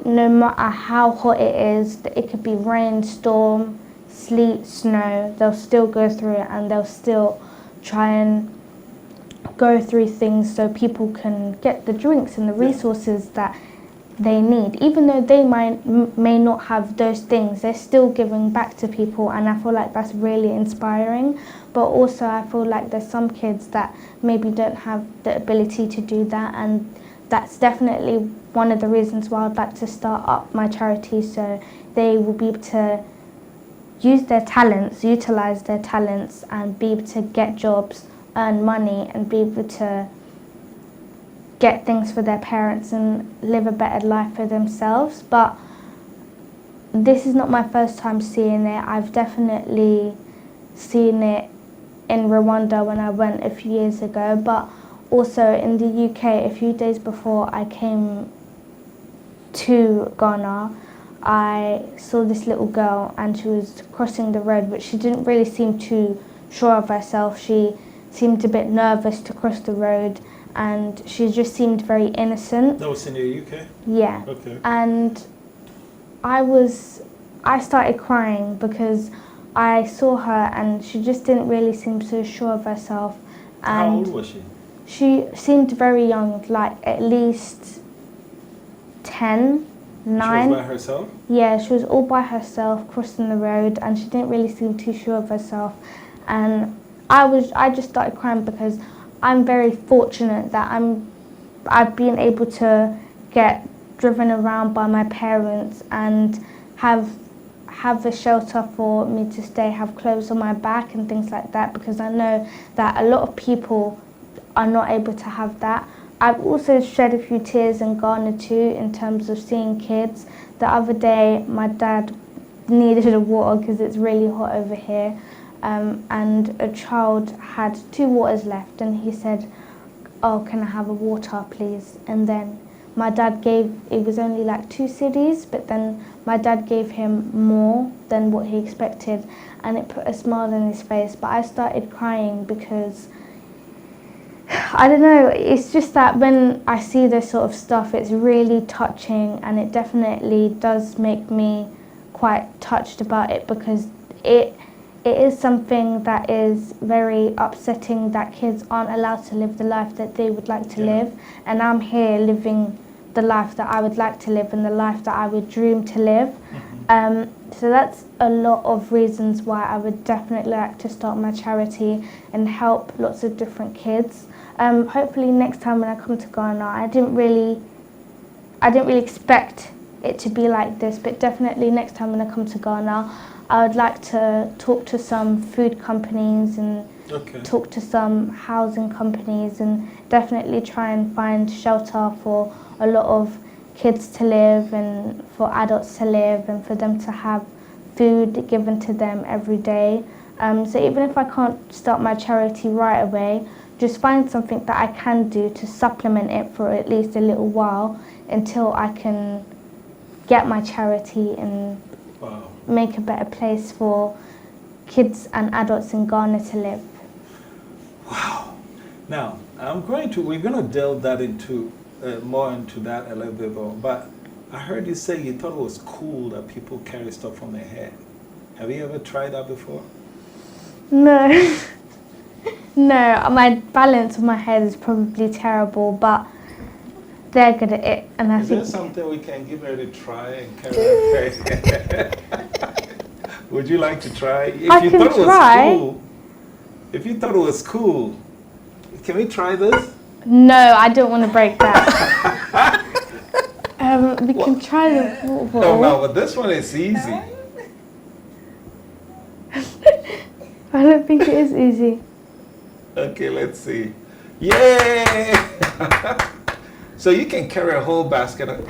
Speaker 5: no matter how hot it is, it could be rain, storm, sleet, snow, they'll still go through it and they'll still try and go through things so people can get the drinks and the resources that they need. Even though they may not have those things, they're still giving back to people, and I feel like that's really inspiring. But also I feel like there's some kids that maybe don't have the ability to do that, and that's definitely one of the reasons why I'd like to start up my charity, so they will be able to use their talents, utilize their talents, and be able to get jobs, earn money, and be able to get things for their parents and live a better life for themselves. But this is not my first time seeing it. I've definitely seen it in Rwanda when I went a few years ago, but also in the UK a few days before I came to Ghana. I saw this little girl and she was crossing the road, but she didn't really seem too sure of herself. She seemed a bit nervous to cross the road and she just seemed very innocent.
Speaker 3: That was in the UK?
Speaker 5: Yeah.
Speaker 3: Okay.
Speaker 5: And I started crying because I saw her and she just didn't really seem so sure of herself. And
Speaker 3: how old was she?
Speaker 5: she seemed very young, like at least 10, 9.
Speaker 3: She was by herself?
Speaker 5: Yeah, she was all by herself crossing the road and she didn't really seem too sure of herself. And I just started crying because I'm very fortunate that I've been able to get driven around by my parents and have a shelter for me to stay, have clothes on my back and things like that, because I know that a lot of people are not able to have that. I've also shed a few tears in Ghana too in terms of seeing kids. The other day my dad needed a water because it's really hot over here, and a child had 2 waters left and he said, "Oh, can I have a water please?" And then my dad gave, it was only like 2 cedis, but then my dad gave him more than what he expected and it put a smile on his face. But I started crying because, I don't know, it's just that when I see this sort of stuff, it's really touching and it definitely does make me quite touched about it, because it is something that is very upsetting that kids aren't allowed to live the life that they would like to live. And I'm here living the life that I would like to live and the life that I would dream to live. So that's a lot of reasons why I would definitely like to start my charity and help lots of different kids. Hopefully next time when I come to Ghana, I didn't really expect it to be like this, but definitely next time when I come to Ghana, I would like to talk to some food companies and talk to some housing companies and definitely try and find shelter for a lot of kids to live and for adults to live and for them to have food given to them every day. So even if I can't start my charity right away, just find something that I can do to supplement it for at least a little while until I can get my charity and make a better place for kids and adults in Ghana to live.
Speaker 3: Wow. Now, we're going to delve that into more into that a little bit more, but I heard you say you thought it was cool that people carry stuff on their head. Have you ever tried that before?
Speaker 5: No. No, my balance of my head is probably terrible, but they're good at it, and I think...
Speaker 3: Is there something we can give her to try and carry her? Would you like to try? If you thought it was cool, can we try this?
Speaker 5: No, I don't want to break that. We can try the football.
Speaker 3: No, but this one is easy.
Speaker 5: I don't think it is easy.
Speaker 3: Okay, let's see. Yay! So you can carry a whole basket of...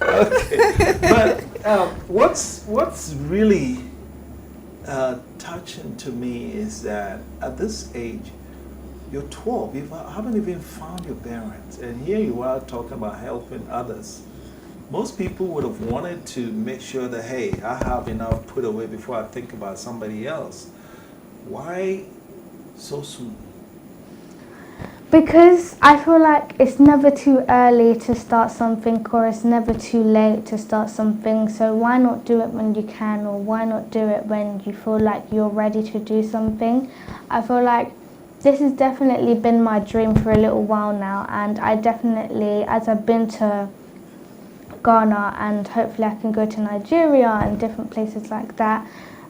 Speaker 3: Okay, but what's really touching to me is that at this age, you're 12, you haven't even found your parents, and here you are talking about helping others. Most people would have wanted to make sure that, hey, I have enough put away before I think about somebody else. Why so soon?
Speaker 5: Because I feel like it's never too early to start something, or it's never too late to start something. So why not do it when you can, or why not do it when you feel like you're ready to do something? I feel like this has definitely been my dream for a little while now, and I definitely, as I've been to Ghana and hopefully I can go to Nigeria and different places like that,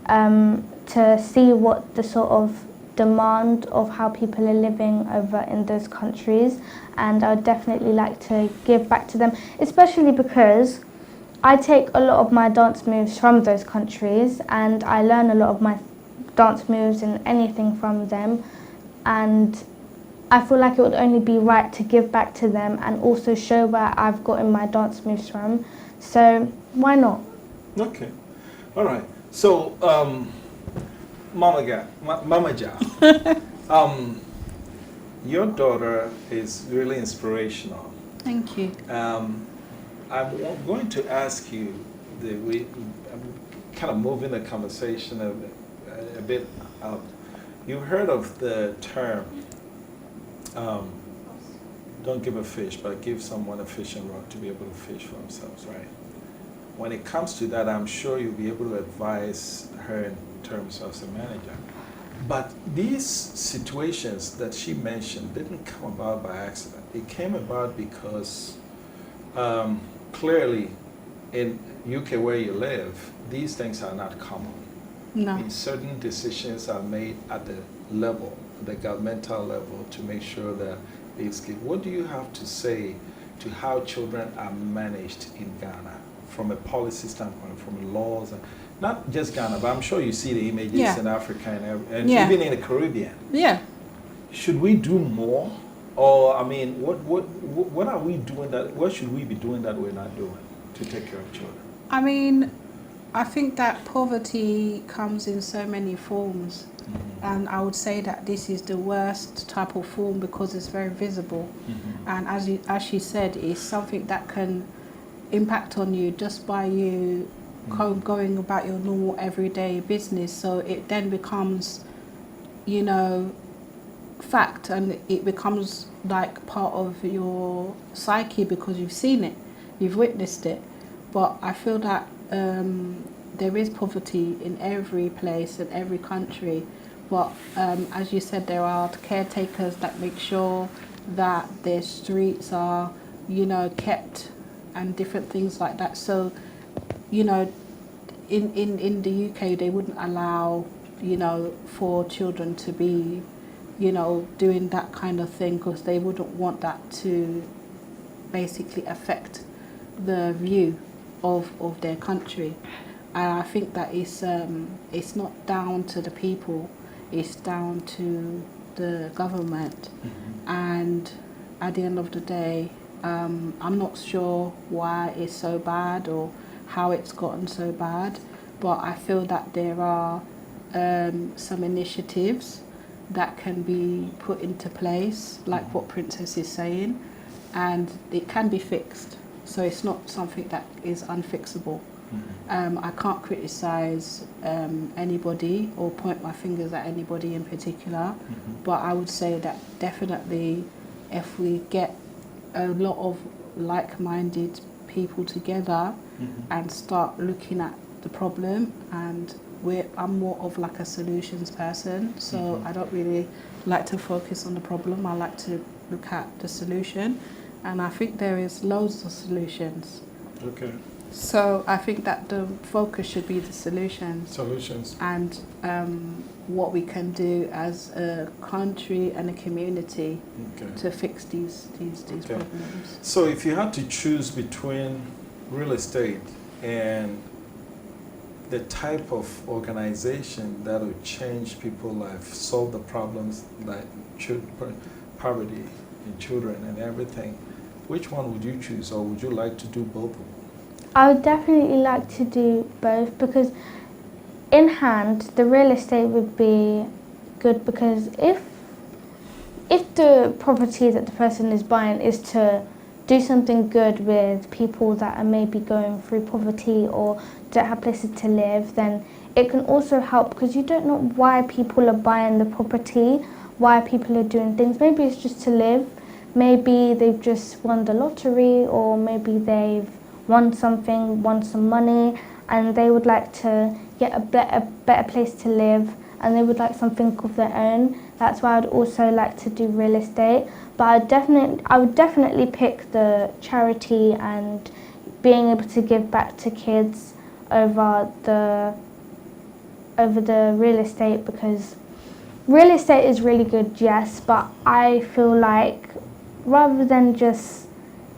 Speaker 5: to see what the sort of demand of how people are living over in those countries, and I would definitely like to give back to them, especially because I take a lot of my dance moves from those countries and I learn a lot of my dance moves and anything from them, and I feel like it would only be right to give back to them and also show where I've gotten my dance moves from. So why not?
Speaker 3: Okay. All right. So, Mama Ja, your daughter is really inspirational.
Speaker 6: Thank you.
Speaker 3: I'm going to ask you, I'm kind of moving the conversation a bit out. You've heard of the term, don't give a fish, but give someone a fishing rod to be able to fish for themselves, right? When it comes to that, I'm sure you'll be able to advise her in terms of as a manager. But these situations that she mentioned didn't come about by accident. It came about because clearly in UK where you live, these things are not common.
Speaker 6: No.
Speaker 3: I mean, certain decisions are made at the level, the governmental level, to make sure that basically, what do you have to say to how children are managed in Ghana from a policy standpoint, from laws, and not just Ghana, but I'm sure you see the images in Africa and even in the Caribbean.
Speaker 6: Yeah.
Speaker 3: Should we do more? Or, I mean, what are we doing that, what should we be doing that we're not doing to take care of children?
Speaker 6: I mean, I think that poverty comes in so many forms. And I would say that this is the worst type of form because it's very visible. And as she said, it's something that can impact on you just by you going about your normal everyday business. So it then becomes, you know, fact, and it becomes like part of your psyche because you've seen it, you've witnessed it. But I feel that there is poverty in every place, in every country. But as you said, there are caretakers that make sure that their streets are, you know, kept and different things like that. So, you know, in the UK, they wouldn't allow, you know, for children to be, you know, doing that kind of thing because they wouldn't want that to basically affect the view of their country. And I think that it's not down to the people, it's down to the government. And at the end of the day, I'm not sure why it's so bad or how it's gotten so bad, but I feel that there are some initiatives that can be put into place, like what Princess is saying, and it can be fixed. So it's not something that is unfixable. I can't criticize anybody or point my fingers at anybody in particular, but I would say that definitely if we get a lot of like-minded people together and start looking at the problem, and I'm more of like a solutions person, so I don't really like to focus on the problem, I like to look at the solution, and I think there is loads of solutions.
Speaker 3: Okay.
Speaker 6: So I think that the focus should be the solutions. And what we can do as a country and a community to fix these problems.
Speaker 3: So if you had to choose between real estate and the type of organization that would change people's lives, solve the problems like poverty in children and everything, which one would you choose, or would you like to do both of them?
Speaker 5: I would definitely like to do both, because in hand the real estate would be good, because if the property that the person is buying is to do something good with people that are maybe going through poverty or don't have places to live, then it can also help, because you don't know why people are buying the property, why people are doing things. Maybe it's just to live, maybe they've just won the lottery, or maybe they've won some money, and they would like to get a better place to live, and they would like something of their own. That's why I'd also like to do real estate. But I would definitely pick the charity and being able to give back to kids over the real estate, because real estate is really good, yes, but I feel like rather than just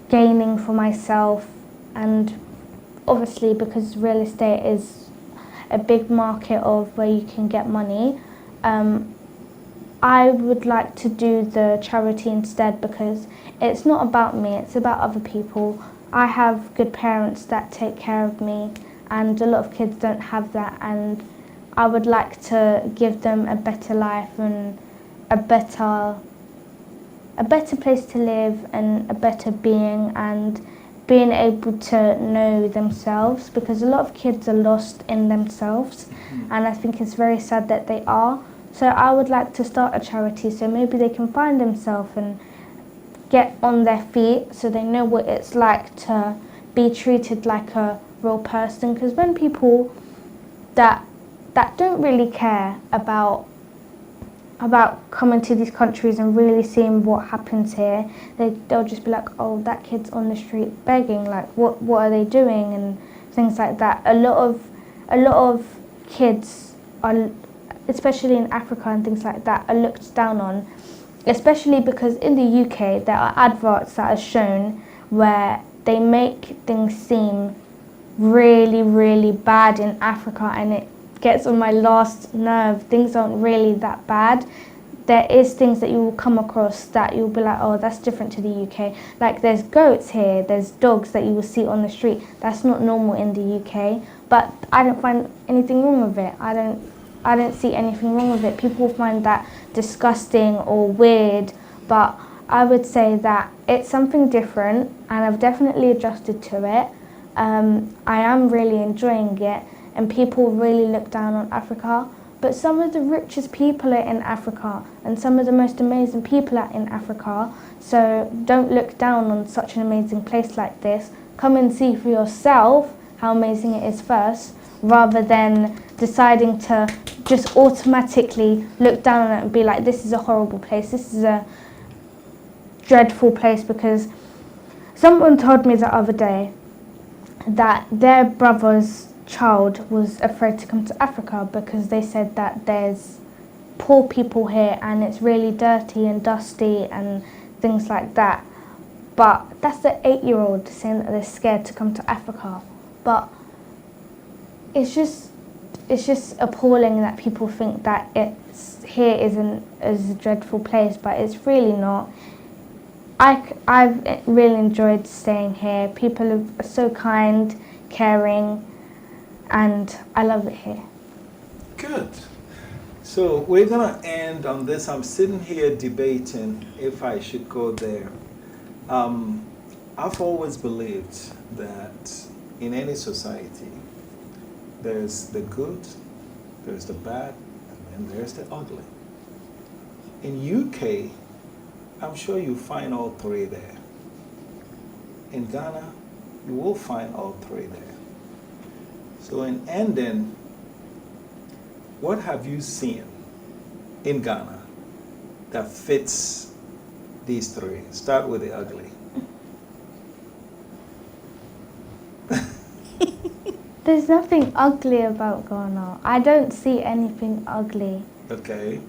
Speaker 5: gaining for myself, and obviously because real estate is a big market of where you can get money, I would like to do the charity instead, because it's not about me, it's about other people. I have good parents that take care of me, and a lot of kids don't have that, and I would like to give them a better life and a better place to live and a better being, and being able to know themselves, because a lot of kids are lost in themselves, and I think it's very sad that they are. So I would like to start a charity so maybe they can find themselves and get on their feet, so they know what it's like to be treated like a real person. Because when people that don't really care about coming to these countries and really seeing what happens here, they'll just be like, oh, that kid's on the street begging, like what are they doing, and things like that. A lot of kids are, especially in Africa and things like that, are looked down on, especially because in the UK there are adverts that are shown where they make things seem really, really bad in Africa, and it gets on my last nerve. Things aren't really that bad. There is things that you will come across that you'll be like, oh, that's different to the UK. Like there's goats here, there's dogs that you will see on the street. That's not normal in the UK, but I don't find anything wrong with it. I don't see anything wrong with it. People find that disgusting or weird, but I would say that it's something different, and I've definitely adjusted to it. I am really enjoying it, and people really look down on Africa, but some of the richest people are in Africa, and some of the most amazing people are in Africa. So don't look down on such an amazing place like this. Come and see for yourself how amazing it is first, rather than deciding to just automatically look down on it and be like, this is a horrible place, this is a dreadful place. Because someone told me the other day that their brother's child was afraid to come to Africa because they said that there's poor people here and it's really dirty and dusty and things like that. But that's the 8-year-old saying that they're scared to come to Africa. But it's just appalling that people think that here is a dreadful place, but it's really not. I've really enjoyed staying here. People are so kind, caring, and I love it here.
Speaker 3: Good. So we're gonna end on this. I'm sitting here debating if I should go there. I've always believed that in any society, there's the good, there's the bad, and then there's the ugly. In UK, I'm sure you find all three there. In Ghana, you will find all three there. So in ending, what have you seen in Ghana that fits these three? Start with the ugly.
Speaker 5: There's nothing ugly about Ghana. I don't see anything ugly.
Speaker 3: Okay.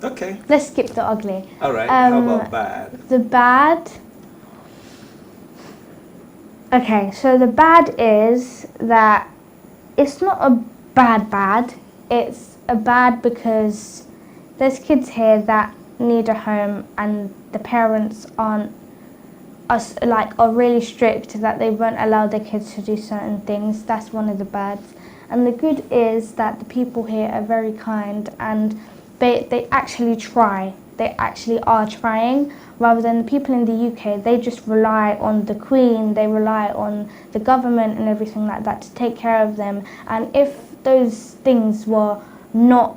Speaker 3: Okay.
Speaker 5: Let's skip the ugly.
Speaker 3: All right. How about bad?
Speaker 5: The bad. Okay, so the bad is that it's not a bad. It's a bad because there's kids here that need a home, and the parents are really strict that they won't allow their kids to do certain things. That's one of the bads. And the good is that the people here are very kind, and they actually try. They actually are trying, rather than the people in the UK. They just rely on the Queen, they rely on the government and everything like that to take care of them. And if those things were not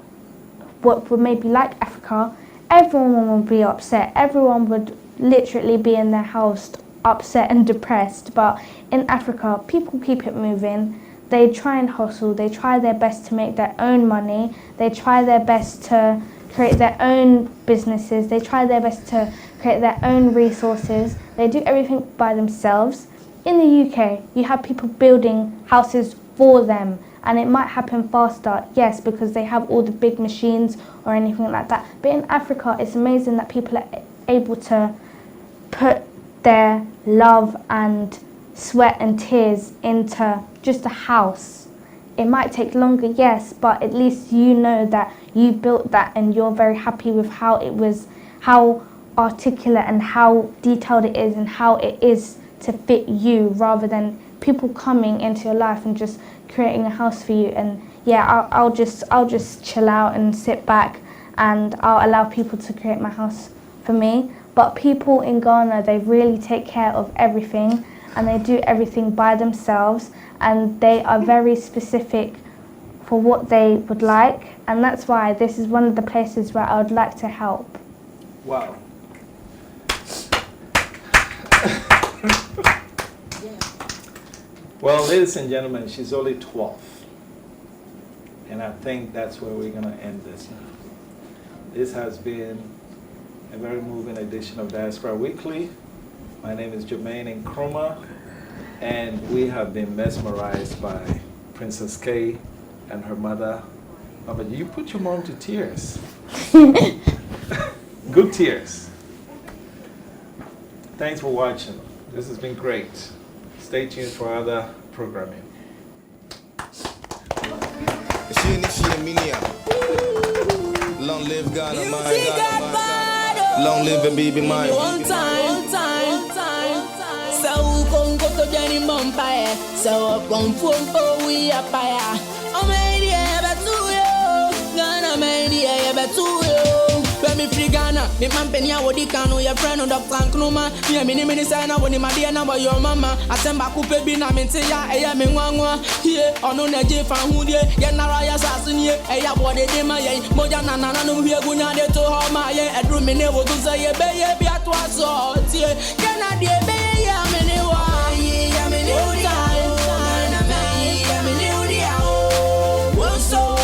Speaker 5: what would maybe like Africa, everyone would be upset. Everyone would literally be in their house upset and depressed. But in Africa, people keep it moving. They try and hustle. They try their best to make their own money. They try their best to create their own businesses. They try their best to create their own resources. They do everything by themselves. In the UK, you have people building houses for them, and it might happen faster, yes, because they have all the big machines or anything like that. But in Africa, it's amazing that people are able to put their love and sweat and tears into just a house. It might take longer, yes, but at least you know that you built that and you're very happy with how it was, how articulate and how detailed it is and how it is to fit you, rather than people coming into your life and just creating a house for you. And yeah, I'll just chill out and sit back, and I'll allow people to create my house for me. But people in Ghana, they really take care of everything, and they do everything by themselves, and they are very specific for what they would like, and that's why this is one of the places where I would like to help.
Speaker 3: Wow. Well, ladies and gentlemen, she's only 12. And I think that's where we're going to end this now. This has been a very moving edition of Diaspora Weekly. My name is Jermaine Nkrumah, and we have been mesmerized by Princess K and her mother. Oh, but you put your mom to tears. Good tears. Thanks for watching. This has been great. Stay tuned for other programming.
Speaker 1: Long live Ghana, long live and be mine.
Speaker 2: One time. So come go to Jenny Mumpire. So come from we are fire. Oh, maybe I ever to you. Ghana, maybe I ever to you. When me free Ghana, me man penny I would canoe your friend on the Frank Numa. Me a mini sign up when my dear number your mama. I send back up a bin, I mean, say, I am in one here on a J fan who dear, Yanara assassin here, I have what they did my Mojana, no, we are going to home. My head room in never to say a baby at once. So, can I dear baby? I'm in a way, I'm in a time. I'm in a day. Well, so.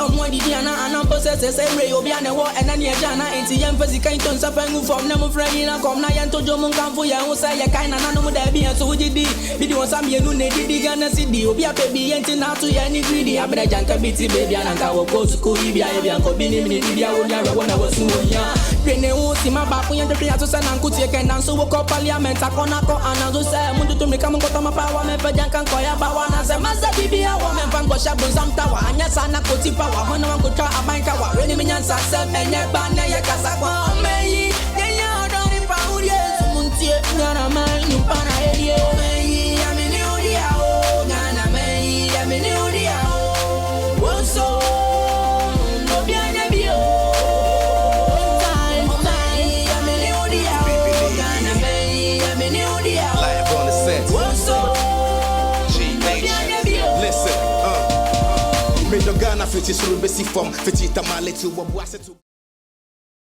Speaker 2: On one Diana and I'm possessed a ray of Biana and Ania Jana and the young physical tons of from Namufrena, come Nayan to Jomon Campo, who say a kind of animal that be so did video some year no need Gana City, Obia baby and now to any greedy. I'm a janka bitty baby and I will go to Korea, Bianco, Bini, Media, when I was so young. When they won't see my back when the Piatos and Kutia can dance, so woke up Parliament, Takonako, and I was saying, I wanted to make a power, and Jankan Koya Bawana, as a master baby, a woman from Goshabun, some tower, and yes, I'm not putting power. When I could try a bank, I really mean, and your banner, your Casakwa, me, yeah, don't impound yes, Muntia, Nana man, you pana area, I'm in India, Nana may, I'm in India, well, so, no, behind the view. Time, I'm in India, Nana may, I'm in India,
Speaker 1: Live on the set.
Speaker 2: well, so,
Speaker 1: Listen, Major Ghana, 50 Surubesi from 50 Tamale to Wabuase to